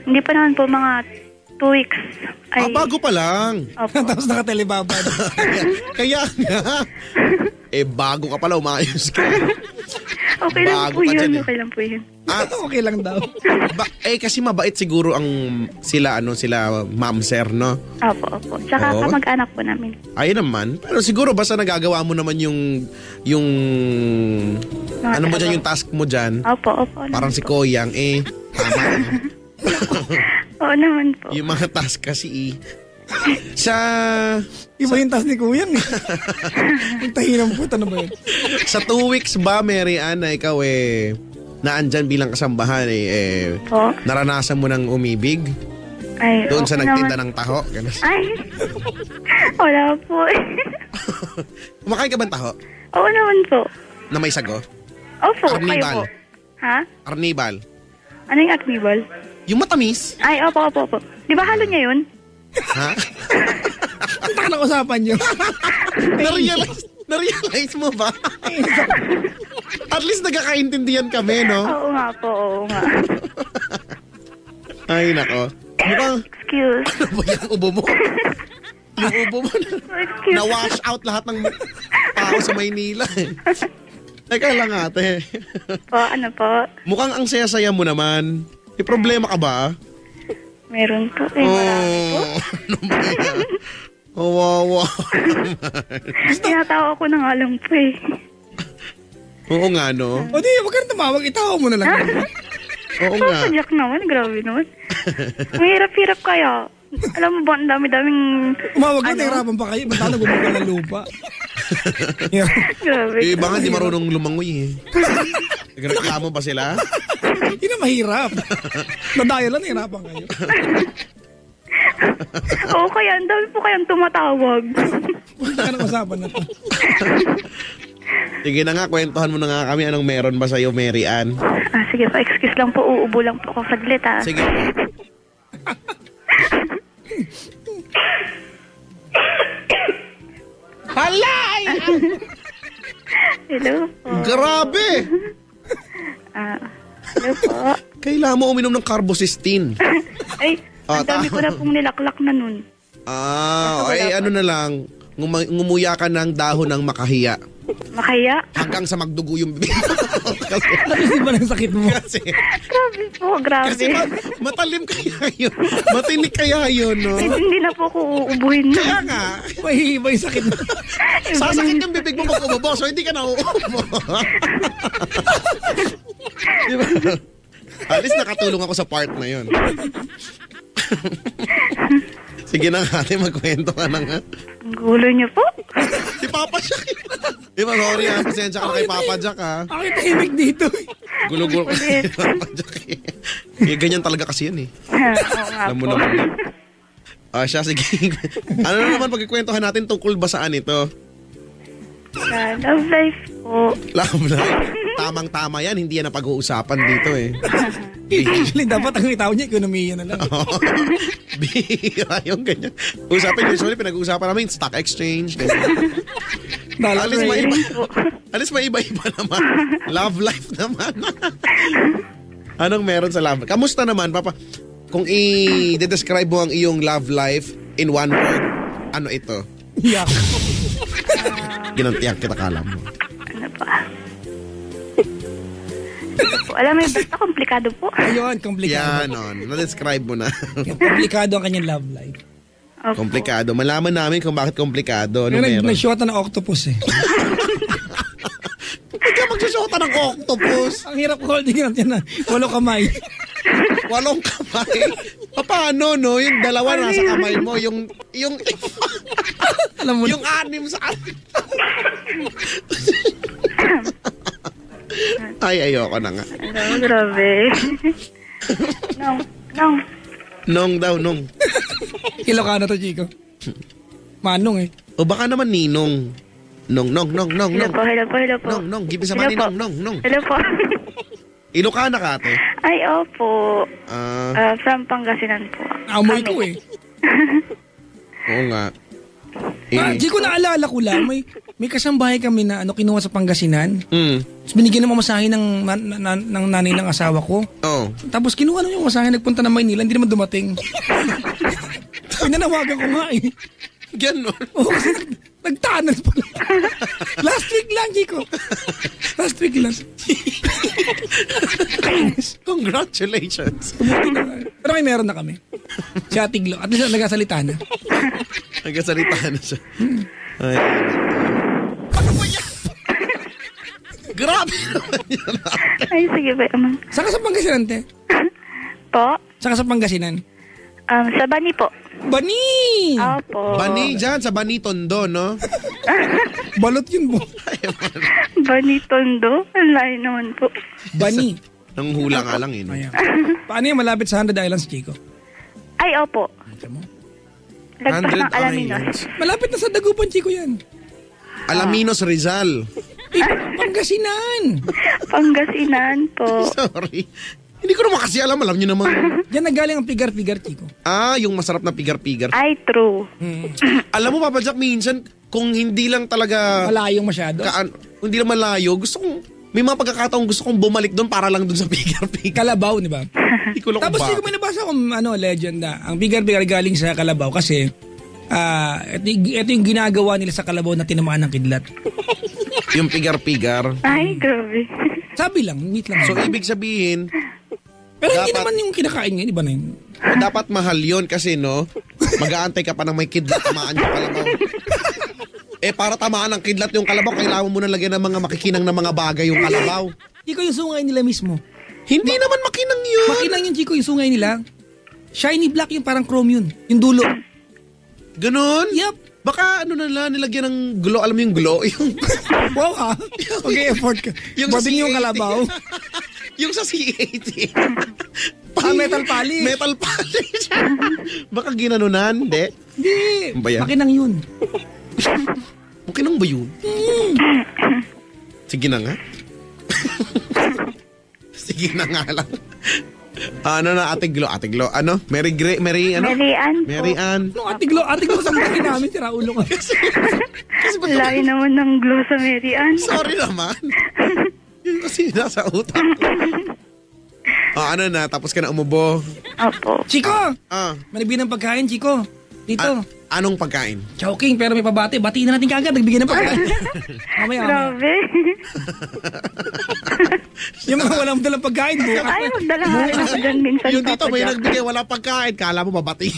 C: Hindi pa naman po, mga 2 weeks. Ay,
A: bago pa lang.
C: Opo.
B: Tapos nakatelebaba.
A: Kaya nga. Bago ka pala, umayos ka.
C: Okay lang
A: Bago
C: po
A: ka
C: yun.
A: dyan eh.
C: Okay lang po yun.
B: Okay lang daw.
A: Kasi mabait siguro ang sila ma'am sir, no?
C: Opo. Tsaka
A: Oo.
C: kamag-anak po namin.
A: Ayun naman. Pero siguro basta nagagawa mo naman yung ano mo dyan, yung task mo dyan.
C: Opo.
A: Parang si Koyang, tama.
C: Oo naman po.
A: Yung mga task kasi
B: Iba yung taas ni Kuya eh. Ang tahinang puta na ba yun?
A: sa 2 weeks ba, Mary Ann, na ikaw naandyan bilang kasambahan
C: Po.
A: naranasan mo ng umibig?
C: Ay,
A: Doon sa
C: okay
A: nagtinda
C: naman.
A: ng taho? Ganun.
C: Ay, wala po.
A: Kumakain ka ba ng taho?
C: Oo naman po.
A: Na may sago?
C: Opo, kayo
A: Arnibal.
C: po. Ha?
A: Arnibal.
C: Ano yung arnibal?
A: Yung matamis?
C: Ay, opo. Di ba halo niya yun?
A: Ha?
B: Ang taka ng usapan nyo.
A: Na-realize mo ba? At least nagkakaintindihan kami, no?
C: Oo nga po.
A: Ay, nako. Mukhang,
C: Excuse.
A: ano ba yung ubo mo? Yung ubo mo
C: Excuse.
A: na-wash out lahat ng tao sa Maynila. Teka lang, ate.
C: Po, ano po?
A: Mukhang ang saya-saya mo naman. May problema ka ba?
C: Meron po. Marami po.
A: Ano ba yan? Wawa.
C: Tinatawa ko na nga lang po eh.
A: Oo nga, no?
B: O di, wag ka na tumawag. Itawa mo na lang.
A: Oo nga.
C: Papadyak naman. Grabe naman. Mahirap-hirap kaya. Alam mo ba, ang dami-daming...
B: Tumawag ka, nahirapan pa kayo. Ba't ako nagumugol ng lupa? Yeah.
C: Grabe.
A: Iba nga, di marunong lumangoy eh. Nagreklamo ba sila?
B: Hindi na mahirap. Nadayo lang, nahirapan kayo.
C: Oo, kaya ang dami po kayang tumatawag.
B: Punta ka ng usapan na to.
A: Sige na nga, kwentuhan mo na nga kami. Anong meron ba sa'yo, Mary Ann?
C: Sige po, excuse lang po. Uubo lang po ako saglit
A: Sige. Hala!
C: Hello po.
A: Grabe!
C: Hello po.
A: Kailangan mo uminom ng carbocystine.
C: Ay, ang dami ko na pong nilaklak na nun.
A: Ano na lang, ngumuya ka ng dahon ng makahiya.
C: Makaya?
A: Hanggang sa magdugo yung bibig.
B: Ano ba ng sakit mo?
A: Kasi,
C: Grabe po, grabe.
A: kasi matalim kaya yun. Matinik kaya yun, no?
C: Hindi na po ako uubuhin na.
A: Kaya nga,
B: May sakit mo.
A: sasakit yung bibig mo pag umubo, so hindi ka na uubo. Diba? At least nakatulong ako sa part na yun. Sige na nga, ate, magkwento ka na nga.
C: Ang gulo niyo po.
A: Si Papa Jack. Di ba, sorry ha, pasensya ka na kay Papa Jack ha.
B: Bakit tahimik dito?
A: Gulo-gulo ka si Papa Jack eh. Ganyan talaga kasi yan eh.
C: Oo nga
A: Alam mo
C: po.
A: naman. Siya, sige. Ano na naman pagkikwentuhan natin tungkol ba saan ito?
C: Love life po.
A: Love life. Tamang-tama yan, hindi yan ang pag-uusapan dito eh.
B: Actually, dapat ang itaw niya, ekonomiya na lang.
A: Bihira yung ganyan. Usapin, usually pinag-uusapan namin stock exchange. Alis may iba-iba naman. Love life naman. Anong meron sa love life? Kamusta naman, Papa? Kung i-describe mo ang iyong love life in one word, ano ito?
B: Yak.
A: Ginantiyak kita, kala mo.
C: Ano pa? Alam mo, basta komplikado po.
B: Ayun, komplikado.
A: Yan, on. Na-describe mo na.
B: Komplikado ang kanyang love life.
C: Opo.
A: Komplikado. Malaman namin kung bakit komplikado. Ano meron?
B: Nag-shota ng octopus eh.
A: Hindi ka magsusuota ng octopus.
B: Ang hirap holding natin na 8 kamay.
A: 8 kamay. Paano, no? Yung dalawa nasa kamay mo. Yung
B: Alam mo,
A: yung 6 sa Ay, ayoko na nga.
C: Ano, grabe. Nong.
A: Nong daw, nong.
B: Ilocano to, Chico. Manong eh.
A: O baka naman ninong. Nong.
C: Hello po.
A: Nong. Give me some money, nong.
C: Hello po.
A: Ilocana ka, ate?
C: Ay, opo. From Pangasinan po.
B: Amoy ko eh.
A: Oo nga.
B: Chico, naalala ko lang, may kasambahay kami na kinuha sa Pangasinan. Tapos binigyan ng mamasahe ng nanay ng asawa ko.
A: Oo.
B: Tapos kinuha na yung mamasahe, nagpunta na Maynila, hindi naman dumating. Pinanawagan ko nga eh.
A: Ganon.
B: Oo, kasi nagtanan pa lang. Last week lang, Chico. Last week lang.
A: Congratulations.
B: Pero may meron na kami. Si Atiglo. At least nagasalita na.
A: Nagkasalita na siya. Ay. Ano ba yan? Grabe naman yan.
C: Ay, sige ba, ma'am.
B: Saka sa Pangasinan, te?
C: Po?
B: Saka sa Pangasinan?
C: Sa Bani po.
B: Bani!
C: Opo.
A: Bani dyan, sa Bani Tondo, no?
B: Balot yun po.
C: Bani Tondo? Ang layo naman po.
B: Bani.
A: Nang hula nga lang, eh. No?
B: Ayan. Paano yung malapit sa 100 Islands, Chico?
C: Ay, opo. Lagpas ng
A: 100
C: Alaminos.
A: Islands.
B: Malapit na sa Dagupan, Chico yan.
A: Alaminos, Rizal.
B: Pangasinan!
C: Pangasinan po.
A: Sorry. Hindi ko naman kasi alam nyo naman.
B: Diyan nagaling ang pigar-pigar, Chico.
A: Yung masarap na pigar-pigar.
C: Ay, true.
A: Alam mo, Papa Jack, minsan, kung hindi lang talaga...
B: Malayong masyado.
A: Hindi lang malayo, gusto kong... May mga pagkakataong gusto kong bumalik doon para lang doon sa pigar-pigar.
B: Kalabaw, di ba?
A: Hindi ko lang
B: Tapos
A: kung
B: Chico, may nabasa akong legend na ang pigar-pigar galing sa Kalabaw kasi ito yung ginagawa nila sa Kalabaw na tinamaan ng kidlat.
A: Yung pigar-pigar.
C: Ay, grabe.
B: Sabi lang, meat lang.
A: So, ibig sabihin...
B: Pero hindi
A: dapat-
B: naman yung kinakain ngayon, iba na yun.
A: Dapat mahal yun kasi, no? Mag-aantay ka pa ng may kidlat, tamaan yung kalabaw. Para tamaan ng kidlat yung kalabaw, kailangan mo na lagyan ng mga makikinang na mga bagay yung kalabaw.
B: Chico, yung sungay nila mismo.
A: Hindi naman makinang yun.
B: Makinang yung Chico, yung sungay nila. Shiny black yung parang chrome yun. Yung dulo.
A: Ganon?
B: Yup.
A: Baka ano na lang, nilagyan ng glow. Alam mo yung glow? Yung,
B: Wow ha? Okay, effort ka.
A: Yung
B: Boarding yung
A: C80.
B: kalabaw.
A: yung sa C80.
B: Metal polish.
A: Metal polish. Baka ginanunan, hindi.
B: Hindi.
A: Ba yan?
B: Makinang yun.
A: Makinang ba yun? Sige na nga. Sige na nga lang. Ano na, Ate Glo? Ano? Mary Ann po. Mary Ann.
B: No, Ate Glo, sa mga namin, sira ulo ka.
C: Layo naman ng glow sa Mary Ann.
A: Sorry naman. Yun kasi nasa utak ko. Ano na, tapos ka na umubo.
C: Opo.
B: Chico! Manibigay ng pagkain, Chico. Dito.
A: Anong pagkain?
B: Chowking, pero may pabati. Batiin na natin kagad, nagbigay ng pagkain. Mamaya.
C: Grabe.
B: Yung mga walang dalang pagkain, bukas.
C: Ay, magdala nga rin ako dyan minsan.
A: Yung dito may nagbigay, wala pagkain. Kala mo babati.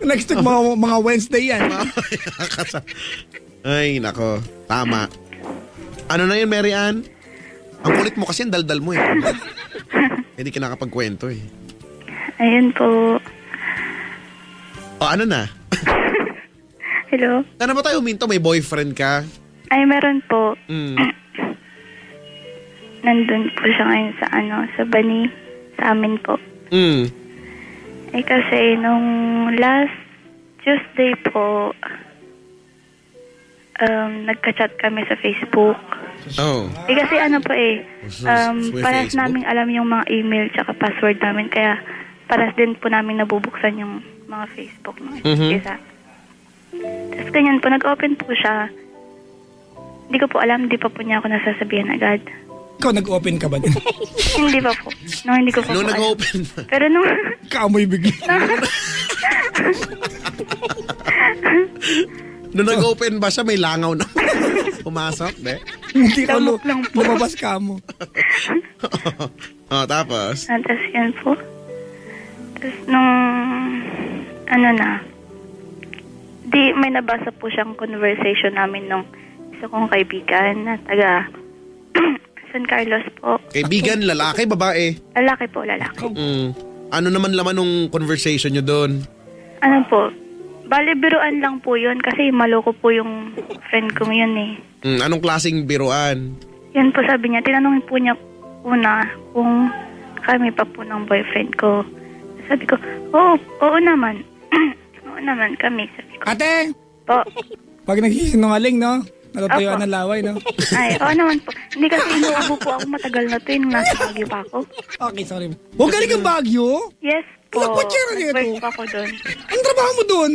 B: Next week, mga Wednesday yan.
A: Ay, nako. Tama. Ano na yun, Mary Ann? Ang kulit mo kasi, ang daldal mo eh. Hindi ka nakapagkwento eh.
C: Ayun po.
A: Ano na?
C: Hello?
A: Ano ba tayo huminto? May boyfriend ka?
C: Ay, meron po. Nandun po siya ngayon sa Bani, sa amin po. Eh kasi nung last Tuesday po, nagka-chat kami sa Facebook. Eh kasi paras namin alam yung mga email tsaka password namin, kaya paras din po namin nabubuksan yung mga Facebook ng isa. Tapos ganyan po, nag-open po siya. Hindi ko po alam, hindi pa po niya ako nasasabihan agad.
B: Ikaw nag-open ka ba din?
C: Hindi pa po. No, hindi ko pa po alam.
A: nag-open ba?
C: Pero nung...
B: Kaamoy bigla.
A: Nung nag-open ba siya, may langaw na pumasok, be?
B: Hindi ka
C: lang po.
B: lumabas ka mo.
A: Tapos?
C: Tapos yan po. Tapos nung... may nabasa po siyang conversation namin nung isa kong kaibigan na taga San Carlos po.
A: Kaibigan, lalaki, babae?
C: Lalaki po, lalaki.
A: Ano naman laman nung conversation nyo doon?
C: Ano po, biruan lang po yun kasi maloko po yung friend ko yun eh.
A: Anong klaseng biruan?
C: Yan po sabi niya, tinanongin po niya una kung kami pa po ng boyfriend ko. Sabi ko, oo naman. Oo naman kami, sabi ko.
B: Ate!
C: Po.
B: Pag nagsisinungaling, no? Natatayuan ng laway, no?
C: Ay, oo naman po. Hindi kasi inuubo po ako matagal na to, yung nasa Baguio pa ako.
B: Okay, sorry. Huwag galing kang Baguio?
C: Yes po.
B: Kutsero niyo ito.
C: Nag-work pa ako doon.
B: Ang trabaho mo doon?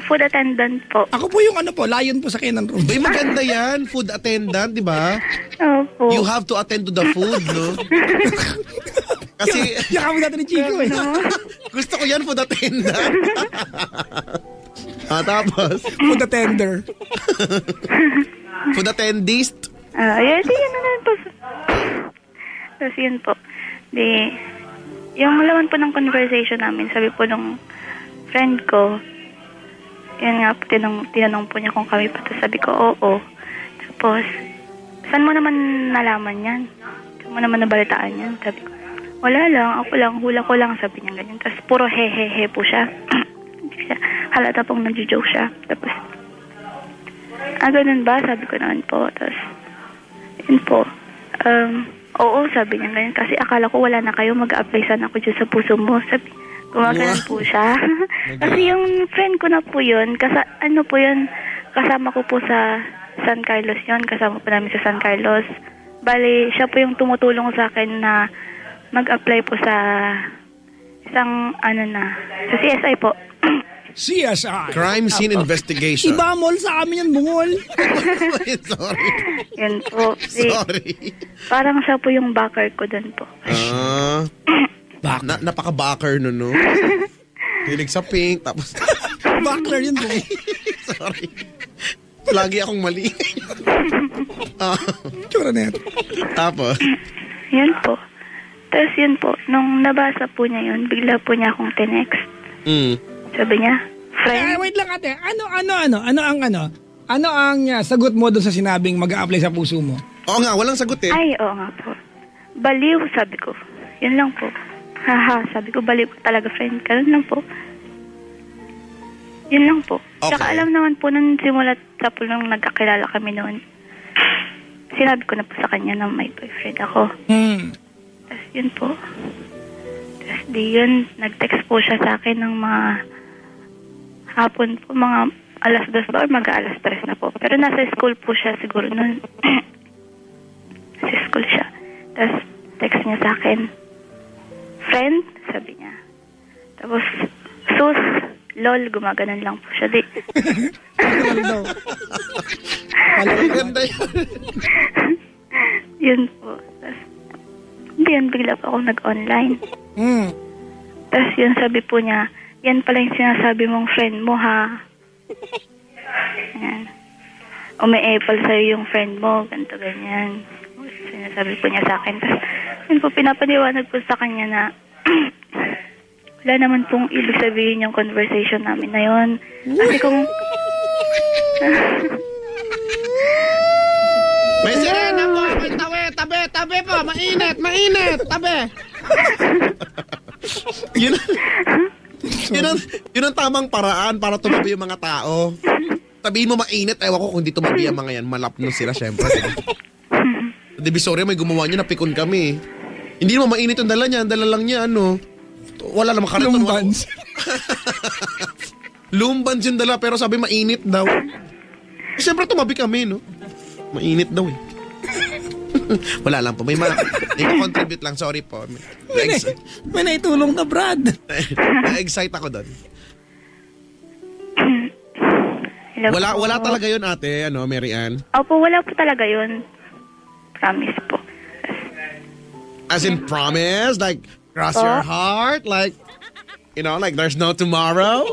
C: Food attendant po.
B: Ako po yung lion po sa Kenan Room.
A: Uy, maganda yan. Food attendant, di ba?
C: Opo.
A: You have to attend to the food, no? Kasi...
B: Yaka mo natin ni Chico, eh.
A: Gusto ko yan, food attendant. Tapos?
B: Food attender.
A: Food attendist?
C: Yes, yun na po. Tapos yun po. Yung malaman po ng conversation namin, sabi po nung friend ko, yun nga po, tinanong po niya kung kami pa. Tapos sabi ko, oo. Tapos, saan mo naman nalaman yan? Saan mo naman nabalitaan yan? Sabi ko, wala lang, ako lang, hula ko lang, sabi niya ganyan. Tapos puro he po siya. Halata pong nag-joke siya. Tapos, ganun ba? Sabi ko naman po. Tapos, yun po. Oo, sabi niya ganyan. Kasi akala ko wala na kayo, mag-a-apply sana ako dyan sa puso mo. Sabi, gumagalan po siya. Kasi yung friend ko na po yun, kasama ko po sa San Carlos yun. Kasama po namin sa San Carlos. Bali, siya po yung tumutulong sa akin na mag-apply po sa isang, sa CSI po.
B: CSI.
A: Crime Scene Investigation.
B: Ibamol sa amin yan, bungol.
A: Sorry.
C: Yan po.
A: Sorry.
C: Parang siya po yung backer ko dun po.
A: Napaka-backer no? Hilig sa pink, tapos...
B: Backer yun po.
A: Sorry. Lagi akong mali.
B: Tsura na yan.
A: Tapos?
C: Yan po. Tapos yun po, nung nabasa po niya yun, bigla po niya akong tinext. Sabi niya, friend.
B: Wait lang ate, ano ang sagot mo doon sa sinabing mag-a-apply sa puso mo?
A: Oo nga, walang sagot eh.
C: Ay, oo nga po. Baliw, sabi ko. Yun lang po. Haha, sabi ko, baliw talaga friend. Ganun lang po. Yun lang po.
A: Okay.
C: Saka alam naman po, nung simulat sa po nung nagkakilala kami noon, sinabi ko na po sa kanya na may boyfriend ako. Tapos yun po. Tapos di yun, nag-text po siya sa akin ng mga hapon po, mga alas 2 ba or mag-alas 3 na po. Pero nasa school po siya siguro nun. Nasa school siya. Tapos text niya sa akin, friend, sabi niya. Tapos, sus, lol, gumaganon lang po siya. Di.
B: Ano daw?
A: Ganda yun.
C: Yun po. Tapos, hindi yan, bigla po ako nag-online. Tapos yun, sabi po niya, yan pala yung sinasabi mong friend mo, ha? Ayan. Umi-apple sa'yo yung friend mo, ganito, ganyan. Sinasabi po niya sa akin. Tapos, yun po, pinapaniwanag po sa kanya na wala naman pong ibig sabihin yung conversation namin na yun. Kasi kung...
A: May sirena po! May tabi po! Mainit! Tabi! Yun ang tamang paraan para tumabi yung mga tao. Sabihin mo mainit, ewan ko kung di tumabi ang mga yan. Malapno sila, syempre. Sa Divisoria, may gumawa niya, napikon kami. Hindi naman mainit yung dala niya. Ang dala lang niya, wala namang kariton.
B: Lumbans.
A: Lumbans yung dala, pero sabi mainit daw. Siyempre, tumabi kami, no? Mainit daw, eh. Wala lang po. May contribute lang. Sorry po.
B: May naitulong ka, Brad.
A: Na-excite ako doon. Wala talaga yun, ate, Mary Ann?
C: Opo, wala po talaga yun. Promise po.
A: As in promise? Like, cross your heart? Like, like there's no tomorrow?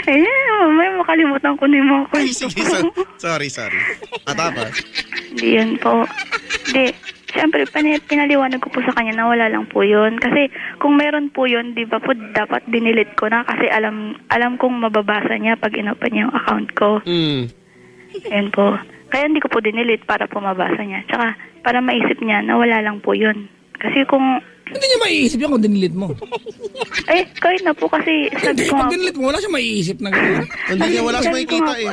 C: May makalimutan ko na yung mga
A: Ay,
C: kwento.
A: sige. Sorry. Tapos?
C: Hindi yan po. Hindi. Siyempre, pinaliwanag ko po sa kanya na wala lang po yun. Kasi kung meron po yun, di ba po dapat dinilit ko na kasi alam kong mababasa niya pag inopen niya yung account ko. Ayan po. Kaya hindi ko po dinilit para po mabasa niya. Tsaka para maisip niya na wala lang po yun. Kasi kung...
B: Hindi niya maiisip yan kung dinilit mo.
C: Kahit na po kasi sabi ko nga...
B: Pag dinilit mo, wala siya maiisip na gano'n.
A: Wala siya makikita eh.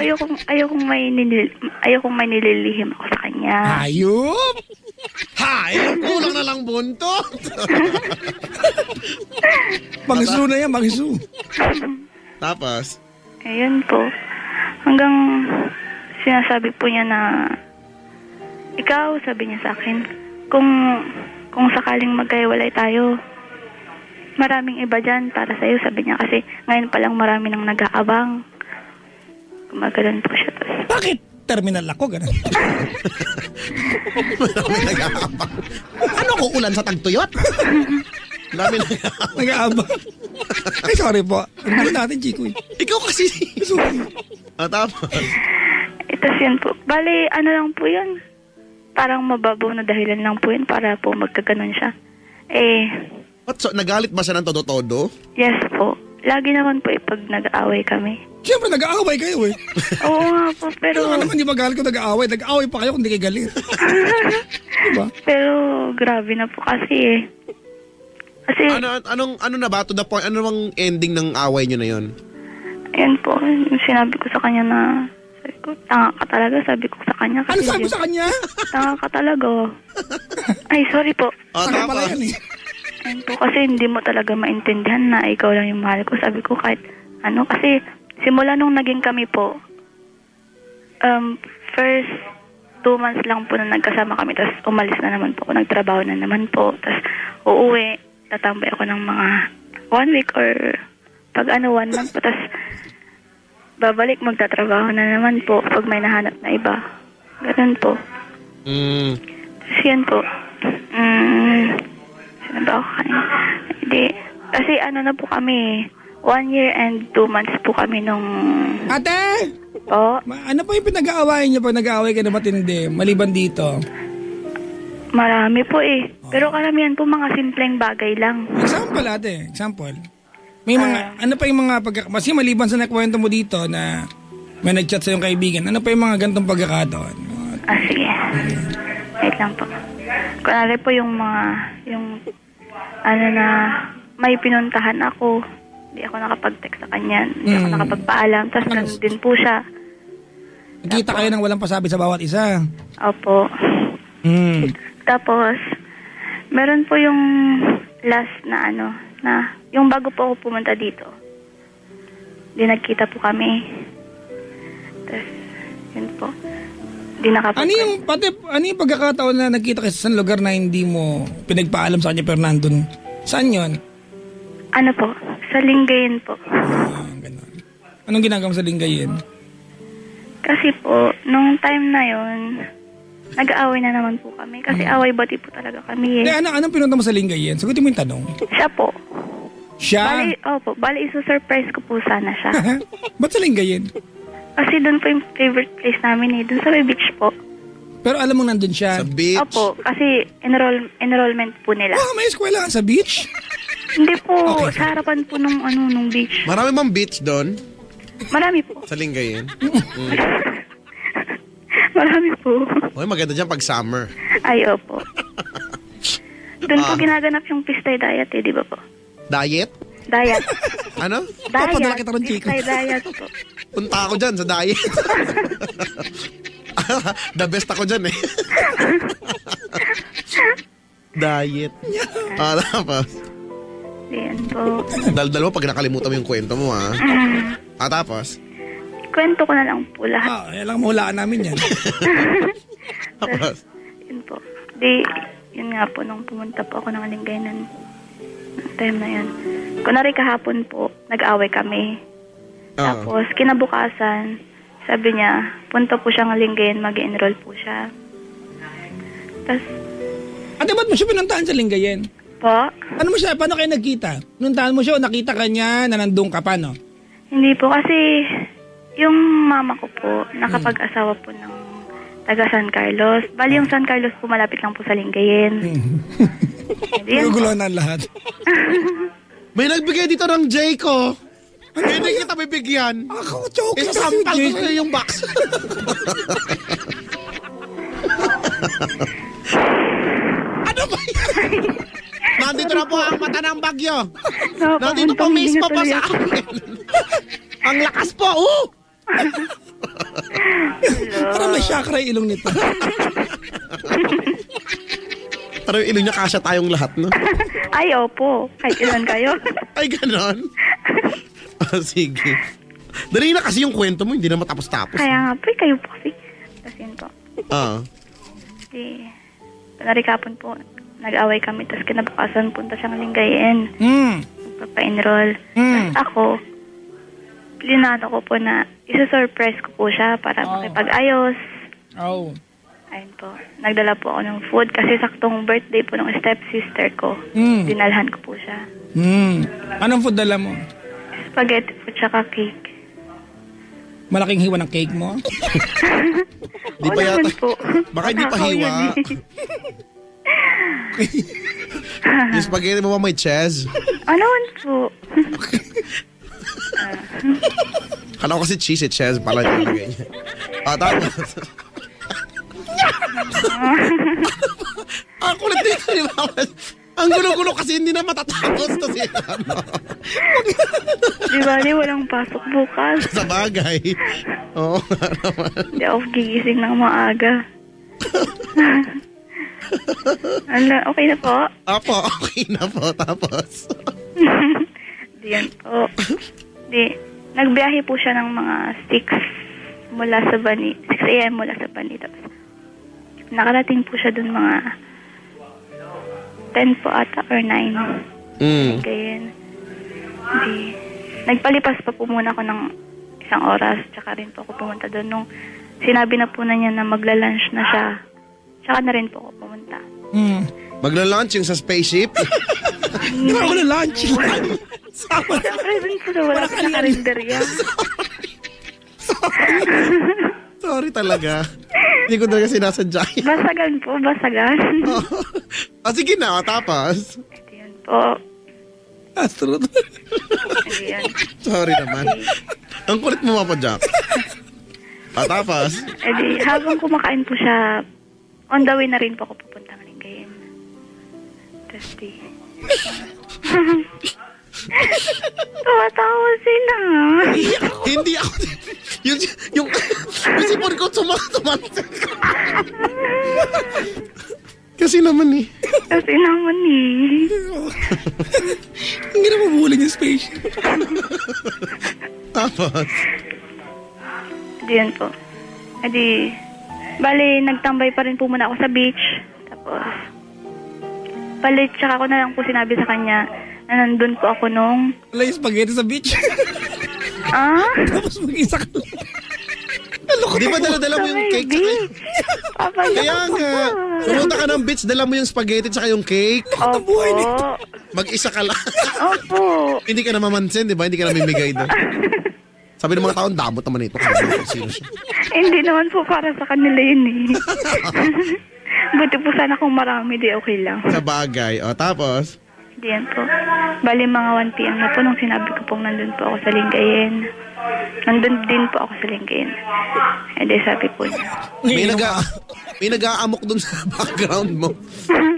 C: Ayokong may nililihim ako sa kanya.
B: Hayop!
A: Kulang na lang buntot.
B: Magisu na yan, magisu.
A: Tapos?
C: Ayun po. Hanggang sinasabi po niya na ikaw, sabi niya sa akin, kung sakaling magkahiwalay tayo, maraming iba dyan para sa'yo, sabi niya. Kasi ngayon pa lang marami nang nag-aabang. Gumagalan po siya.
B: Bakit? Terminal ako, gano'n.
A: Marami nag-aabang. Ano ko ulan sa tagtuyot? Marami
B: nag-aabang. Ay, sorry po. Ano natin, Chico?
A: Ikaw kasi.
B: Sorry.
A: Tapos?
C: Tapos yun po. Bali, ano lang po yun. Parang mababaw na dahilan lang po yun para po magkaganon siya.
A: What, so, nagalit ba siya ng todo-todo?
C: Yes po. Lagi naman po pag nag-aaway kami.
B: Siyempre, nag-aaway kayo eh.
C: Oo nga po, pero...
B: Ano naman, di ba galit ko nag-aaway? Nag-aaway pa kayo kung di kayo galit. Diba?
C: Pero, grabe na po kasi Kasi...
A: Ano na ba? To the point, ano bang ending ng away nyo na yun?
C: Ayan po, sinabi ko sa kanya na... Sabi ko, tanga ka talaga, sabi ko sa kanya.
B: Ano sabi sa kanya?
C: Tanga ka talaga. Ay, sorry po.
B: Tanga pala yan eh.
C: Ayan po, kasi hindi mo talaga maintindihan na ikaw lang yung mahal ko. Sabi ko kahit kasi simula nung naging kami po, first 2 months lang po na nagkasama kami, tapos umalis na naman po ako, nagtrabaho na naman po, tapos uuwi, tatambay ako ng mga 1 week or pag 1 month po, tapos babalik, magtatrabaho na naman po pag may nahanap na iba. Ganun po. Tapos yan po. Sino ba ako kanina? Hindi. Kasi na po kami, 1 year and 2 months po kami nung...
B: Ate!
C: Po?
B: Ano pa yung pinag-aawayan niyo pag nag-aaway ka na matindi, maliban dito?
C: Marami po eh. Pero karamihan po mga simpleng bagay lang.
B: Example ate, example. May mga, ano pa yung mga kasi maliban sa nakwento mo dito na may nag-chat sa yung kaibigan, ano pa yung mga gantong pagkakataon?
C: Sige. Wait lang po. Kunwari po yung na may pinuntahan ako. Hindi ako nakapag-text sa kanya. Hindi ako nakapagpaalam. Tapos ganun din po siya.
B: Nakita kayo ng walang pasabi sa bawat isa?
C: Opo. Tapos, meron po yung last na na yung bago po ako pumunta dito. di nagkita po kami. Tapos, yun po. Di nakapag-
B: Ano yung pagkakataon na nagkita kayo sa lugar na hindi mo pinagpaalam sa kanya pero nandun? Saan yun?
C: Ano po? Sa Lingayen po.
B: Ganun. Anong ginagawa mo sa Lingayen?
C: Kasi po, nung time na yun, nag-aaway na naman po kami. Kasi away-bati po talaga kami.
B: Anong pinunta mo sa Lingayen? Sagutin mo yung tanong.
C: Siya po.
B: Siya?
C: Bali iso-surprise ko po sana siya.
B: Ba't sa Lingayen?
C: Kasi doon po yung favorite place namin doon sa may beach po.
B: Pero alam mo nandun siya?
A: Sa beach?
C: Opo, kasi enrollment po nila.
B: May eskwela sa beach?
C: Hindi po, sa harapan po nung beach.
A: Marami bang beach doon?
C: Marami po.
A: Sa Lingayen?
C: Marami po.
A: Okay, maganda dyan pag summer.
C: Ay, opo. Doon po ginaganap yung Pistay Diet di ba po?
A: Diet?
C: Diet.
A: Ano?
B: Papadala kita ron, Chico.
C: Pistay Diet po.
A: Punta ako dyan sa diet. The best ako dyan eh. Diet. Tapos?
C: Yan po.
A: Daldal mo pag nakalimutan mo yung kwento mo ha. Tapos?
C: Kwento ko na lang po lahat.
B: Yan lang mahulaan namin yan.
A: Tapos?
C: Yun po. Yun nga po, nung pumunta po ako ng Lingayen ng time na yun. Kunwari kahapon po, nag-away kami. Tapos, kinabukasan, sabi niya, punta po siya ng Lingayen, mag-enroll po siya. Tapos,
B: ba't mo siya pinuntahan sa Lingayen?
C: po,
B: Paano kayo nagkita? Pinuntahan mo siya o nakita ka niya na nandun ka pa, no?
C: hindi po kasi yung mama ko po, nakapag-asawa po ng taga San Carlos. Bali yung San Carlos po, malapit lang po sa Lingayen.
B: Naguguluhan na lahat.
A: May nagbigay dito ng J ko. Hindi kita bibigyan.
B: Ako, joke.
A: Isasampal ko sa'yo yung box. Ano ba yan? Nandito na po ang mata ng bagyo. Nandito po mismo po sa akin. Ang lakas po,
B: Parang may chakra yung ilong nito.
A: Parang yung ilong niya kasya tayong lahat, no?
C: Ay, opo. Kahit ilan kayo.
A: Ay, ganon. Sige. Dali na kasi yung kwento mo, hindi na matapos-tapos.
C: Kaya nga po, kayo po kasi. Kasi yun po. Narikapon po, nag-away kami, tapos kinabukasan punta siyang Lingayen. Papa-enroll. Tapos ako, linano ko po na isa-surprise ko po siya para makipag-ayos. Ayun po. Nagdala po ako ng food kasi saktong birthday po ng stepsister ko. Dinalhan ko po siya.
B: Anong food dala mo?
C: Spaghetti po tsaka cake.
B: Malaking hiwa ng cake mo?
A: Di pa yata. Baka hindi pa hiwa. Yung spaghetti mo ba may cheese?
C: Ano po?
A: Kala ko kasi cheese at cheese pala yung lagay niya. Tapos. Ang kulit dito ni Mama. Ang gulo-gulo kasi hindi na matatapos to si
C: Di ba, walang pasok bukas.
A: Sa bagay. Oo nga naman.
C: Hindi ako gigising ng maaga. Okay na po?
A: Apo, okay na po. Tapos?
C: Diyan po. Nagbiyahe po siya ng mga 6 mula sa Bani. 6 a.m. mula sa Bani. Tapos, nakarating po siya dun mga 10 po ata or 9. Ganyan. Nagpalipas pa po muna ako ng isang oras. Tsaka rin po ako pumunta doon. Nung sinabi na po na niya na magla-lunch na siya, tsaka na rin po ako pumunta.
A: Magla-lunch yung sa spaceship?
B: Di ba ako na lunch?
C: Siyempre dun po na wala ka ng karinderya.
A: Sorry talaga. Hindi ko talaga sinasadya.
C: Basagan po, basagan.
A: Sige na, tapos?
C: Ito yun po.
B: Astro.
C: Ayan.
A: Sorry naman. Ang kulit mo pa, Jack. Tapos?
C: Habang kumakain po siya, on the way na rin po ako pupunta ng Lingayen. Tapos tawa-tawa sila.
A: Hindi ako. Yung sipon ko tumatalsik. Kasi naman eh.
B: Hindi na mabuhulan yung spaceship.
A: Tapos?
C: Diyan po. Edi, bali, nagtambay pa rin po muna ako sa beach. Tapos, bali, tsaka ko na lang po sinabi sa kanya na nandun po ako nung...
B: Wala yung spaghetti sa beach.
C: Tapos
B: mag-isa ka lang.
A: Di ba dala-dala mo yung cake? Kaya nga, pumunta ka ng beach, dala mo yung spaghetti tsaka yung cake.
C: Opo.
A: Mag-isa ka lang.
C: Opo.
A: Hindi ka na mamansin, di ba? Hindi ka na mimigay doon. Sabi ng mga taon, damot naman ito. Sino siya?
C: Hindi naman po para sa kanila yun eh. Buti po sana kung marami, di okay lang.
A: Sa bagay. O, tapos?
C: Diyan po. Bali mga 1 p.m. na po nung sinabi ko pong nandun po ako sa Lingayen. Nandun din po ako sa Lingayen. E di sabi po niya.
A: May nag-aamok dun sa background mo.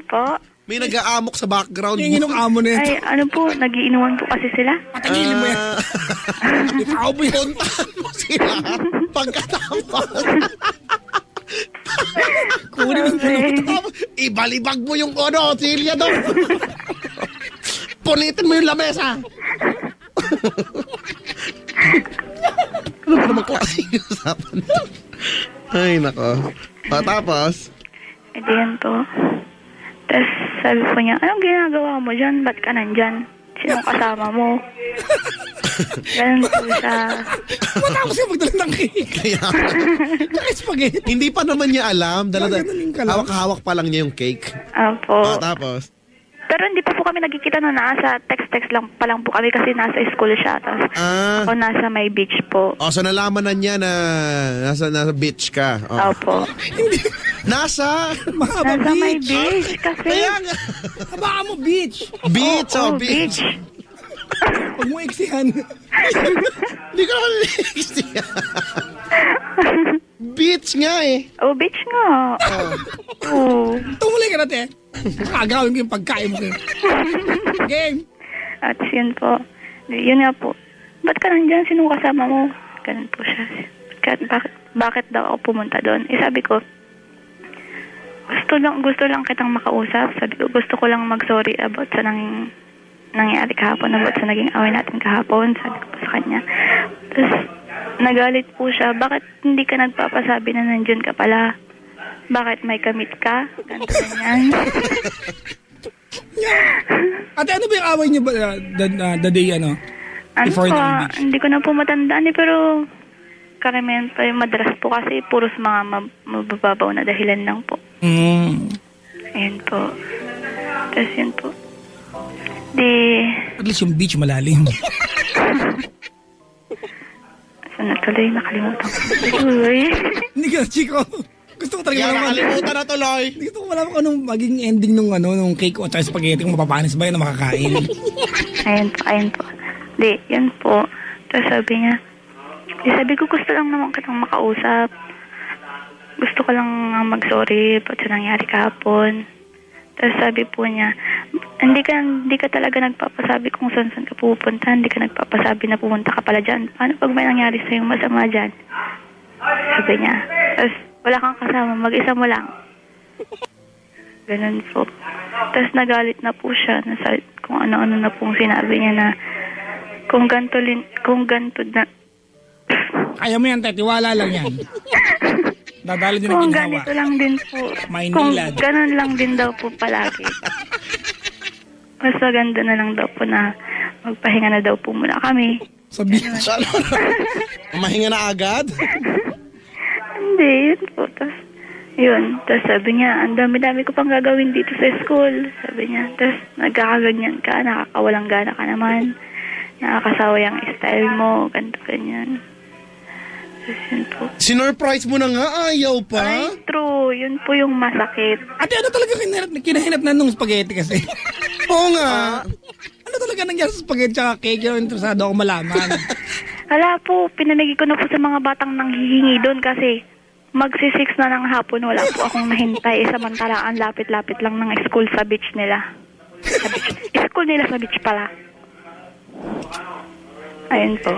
C: Po?
A: May nag-aamok sa background mo.
B: Yung amo na
C: Ay, ano po, nagiinuman po kasi sila.
B: Patagilin mo yan. Ikaw mo yan.
A: Puntahan mo sila. Pagkatapos.
B: Kunin mo.
A: Ibalibag mo yung Celia doon. Punitin mo yung lamesa. Ano ba naman klaseng usapan? Ay, nako. Tapos?
C: E di yan po. Tapos sabi po niya, anong ginagawa mo dyan? Ba't ka nandyan? Sinong kasama mo? Ganun po siya.
B: Matapos ka magdala ng cake.
A: Kaya,
B: spaghetti.
A: hindi pa naman niya alam. Hawak-hawak pa lang niya yung cake.
C: Opo.
A: Tapos?
C: Pero hindi pa po kami nagkikita na nasa text-text lang pa lang po kami kasi nasa school siya. Tapos ako nasa may beach po.
A: So nalaman na niya na nasa beach ka.
C: Opo.
A: Nasa
C: may beach kasi.
A: Kaya nga.
B: Habaan mo beach.
A: Beach, beach.
B: Huwag mo iksihan.
A: Hindi ko naman iksihan. Beach nga eh.
C: Beach nga.
B: Tumuli ka natin. Kagawin ko yung pagkain mo. Game.
C: At yun po. Yun nga po. Ba't ka nandyan? Sinong kasama mo? Ganun po siya. Bakit daw ako pumunta doon? Sabi ko, gusto lang kitang makausap. Sabi ko, gusto ko lang mag-sorry about sa nangyari kahapon, about sa naging away natin kahapon. Sabi ko po sa kanya. Tapos, nagalit po siya. Bakit hindi ka nagpapasabi na nandyan ka pala? Bakit may kamit ka? Ganito ganyan.
B: Ate, ano ba yung away niyo ba the day, before the beach?
C: Hindi ko na po matandaan pero karamihan pa yung madalas po kasi puros mga mabababaw na dahilan lang po. Ayun po. Tapos yun po.
B: At least yung beach malalim.
C: So natuloy, nakalimutan ko. Uy.
B: Hindi ka, Chico. Gusto ko talaga
A: nakalimutan na tuloy.
B: Gusto ko malaman kung anong magiging ending nung cake o spaghetti kung mapapanis ba yun na makakain.
C: Ayun po. Yun po. Tapos sabi niya, sabi ko gusto lang naman kitang makausap. Gusto ko lang mag-sorry pag sa nangyari kahapon. Tapos sabi po niya, hindi ka talaga nagpapasabi kung saan ka pupunta. Hindi ka nagpapasabi na pupunta ka pala dyan. Paano pag may nangyari sa'yo masama dyan? Sabi niya. Tapos wala kang kasama, mag-isa mo lang. Ganun po. Tapos nagalit na po siya kung ano-ano na pong sinabi niya na kung ganito na
B: kaya mo yan, tiwala lang yan. Dadali din ang
C: kung
B: ginhawa.
C: ganito lang din po.
B: Kung
C: ganun lang din daw po palagi. Mas maganda na lang daw po na magpahinga na daw po muna kami.
B: Sabi.
A: Mahinga na agad?
C: Hindi, yun po. Tapos sabi niya, ang dami-dami ko pang gagawin dito sa school. Sabi niya, tapos nagkakaganyan ka, nakakawalang gana ka naman. Nakakasawa yung style mo, ganito, ganyan. Tapos yun po.
A: Sinurprise mo na nga, ayaw pa?
C: Ay, true. Yun po yung masakit.
B: Ate, ano talaga kinahinap na nung spaghetti kasi?
A: Oo nga.
B: Ano talaga nangyari sa spaghetti tsaka cake? Yung interesado ako malaman.
C: Hala po, pinamigay ko na po sa mga batang nanghihingi doon kasi magsi-6 na ng hapon, wala po akong nahintay. Samantala, ang lapit-lapit lang ng school sa beach nila. Sa beach. School nila sa beach pala. Ayun po.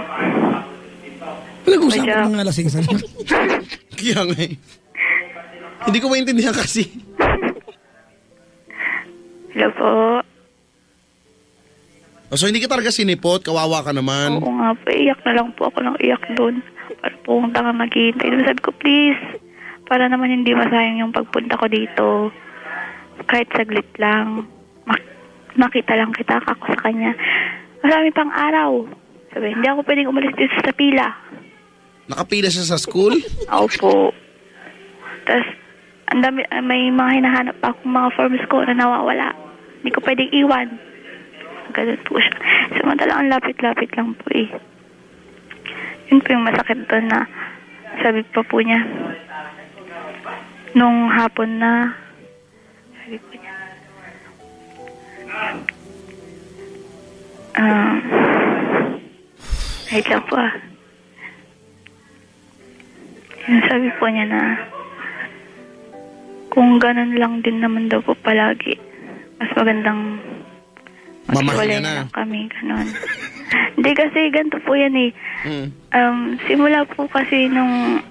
B: Pinag-usapan ng lasing sa nila.
A: Kaya nga eh. Hindi ko maintindihan kasi.
C: Hello po.
A: So hindi ka talaga sinipot? Kawawa ka naman.
C: Oo nga po, iyak na lang po ako ng iyak doon. Para po kung tanga maghihintay. Sabi ko, please, para naman hindi masayang yung pagpunta ko dito. Kahit saglit lang. Makita lang kita ako sa kanya. Marami pang araw. Sabi, hindi ako pwedeng umalis dito sa pila.
A: Nakapila siya sa school?
C: Opo. Tapos, may mga hinahanap pa akong mga forms ko na nawawala. Hindi ko pwedeng iwan. Ganun po siya. Samantala, ang lapit-lapit lang po eh. Yun po yung masakit doon na sabi pa po niya, nung hapon na, sabi po niya, wait lang po Yung sabi po niya na, kung ganun lang din naman daw po palagi, mas magandang maghiwalay na lang kami, ganun. Hindi kasi ganito po yan eh. Simula po kasi nung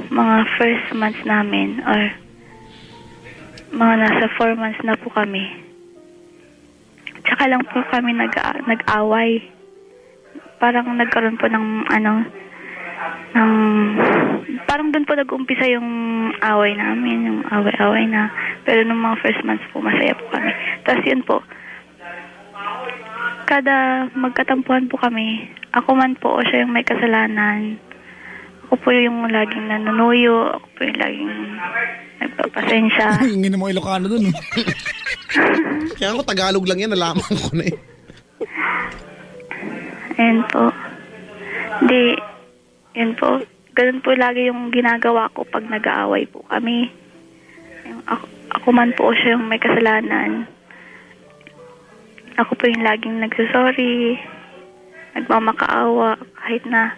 C: mga first months namin or mga nasa 4 months na po kami. Tsaka lang po kami nag-away. Parang nagkaroon po ng parang doon po nag-umpisa yung away namin, yung away-away na. Pero nung mga first months po, masaya po kami. Tapos yun po, kada magkatampuhan po kami, ako man po o siya yung may kasalanan. Ako po yung laging nanunuyo, ako po yung laging nagpapasensya.
B: Hindi na mo Ilocano dun.
A: Kaya ako Tagalog lang yan, nalaman ko na eh.
C: Ayan po. Hindi, yun po. Ganun po lagi yung ginagawa ko pag nag-aaway po kami. Ako man po siya yung may kasalanan. Ako po yung laging nagsasorry, nagmamakaawa, kahit na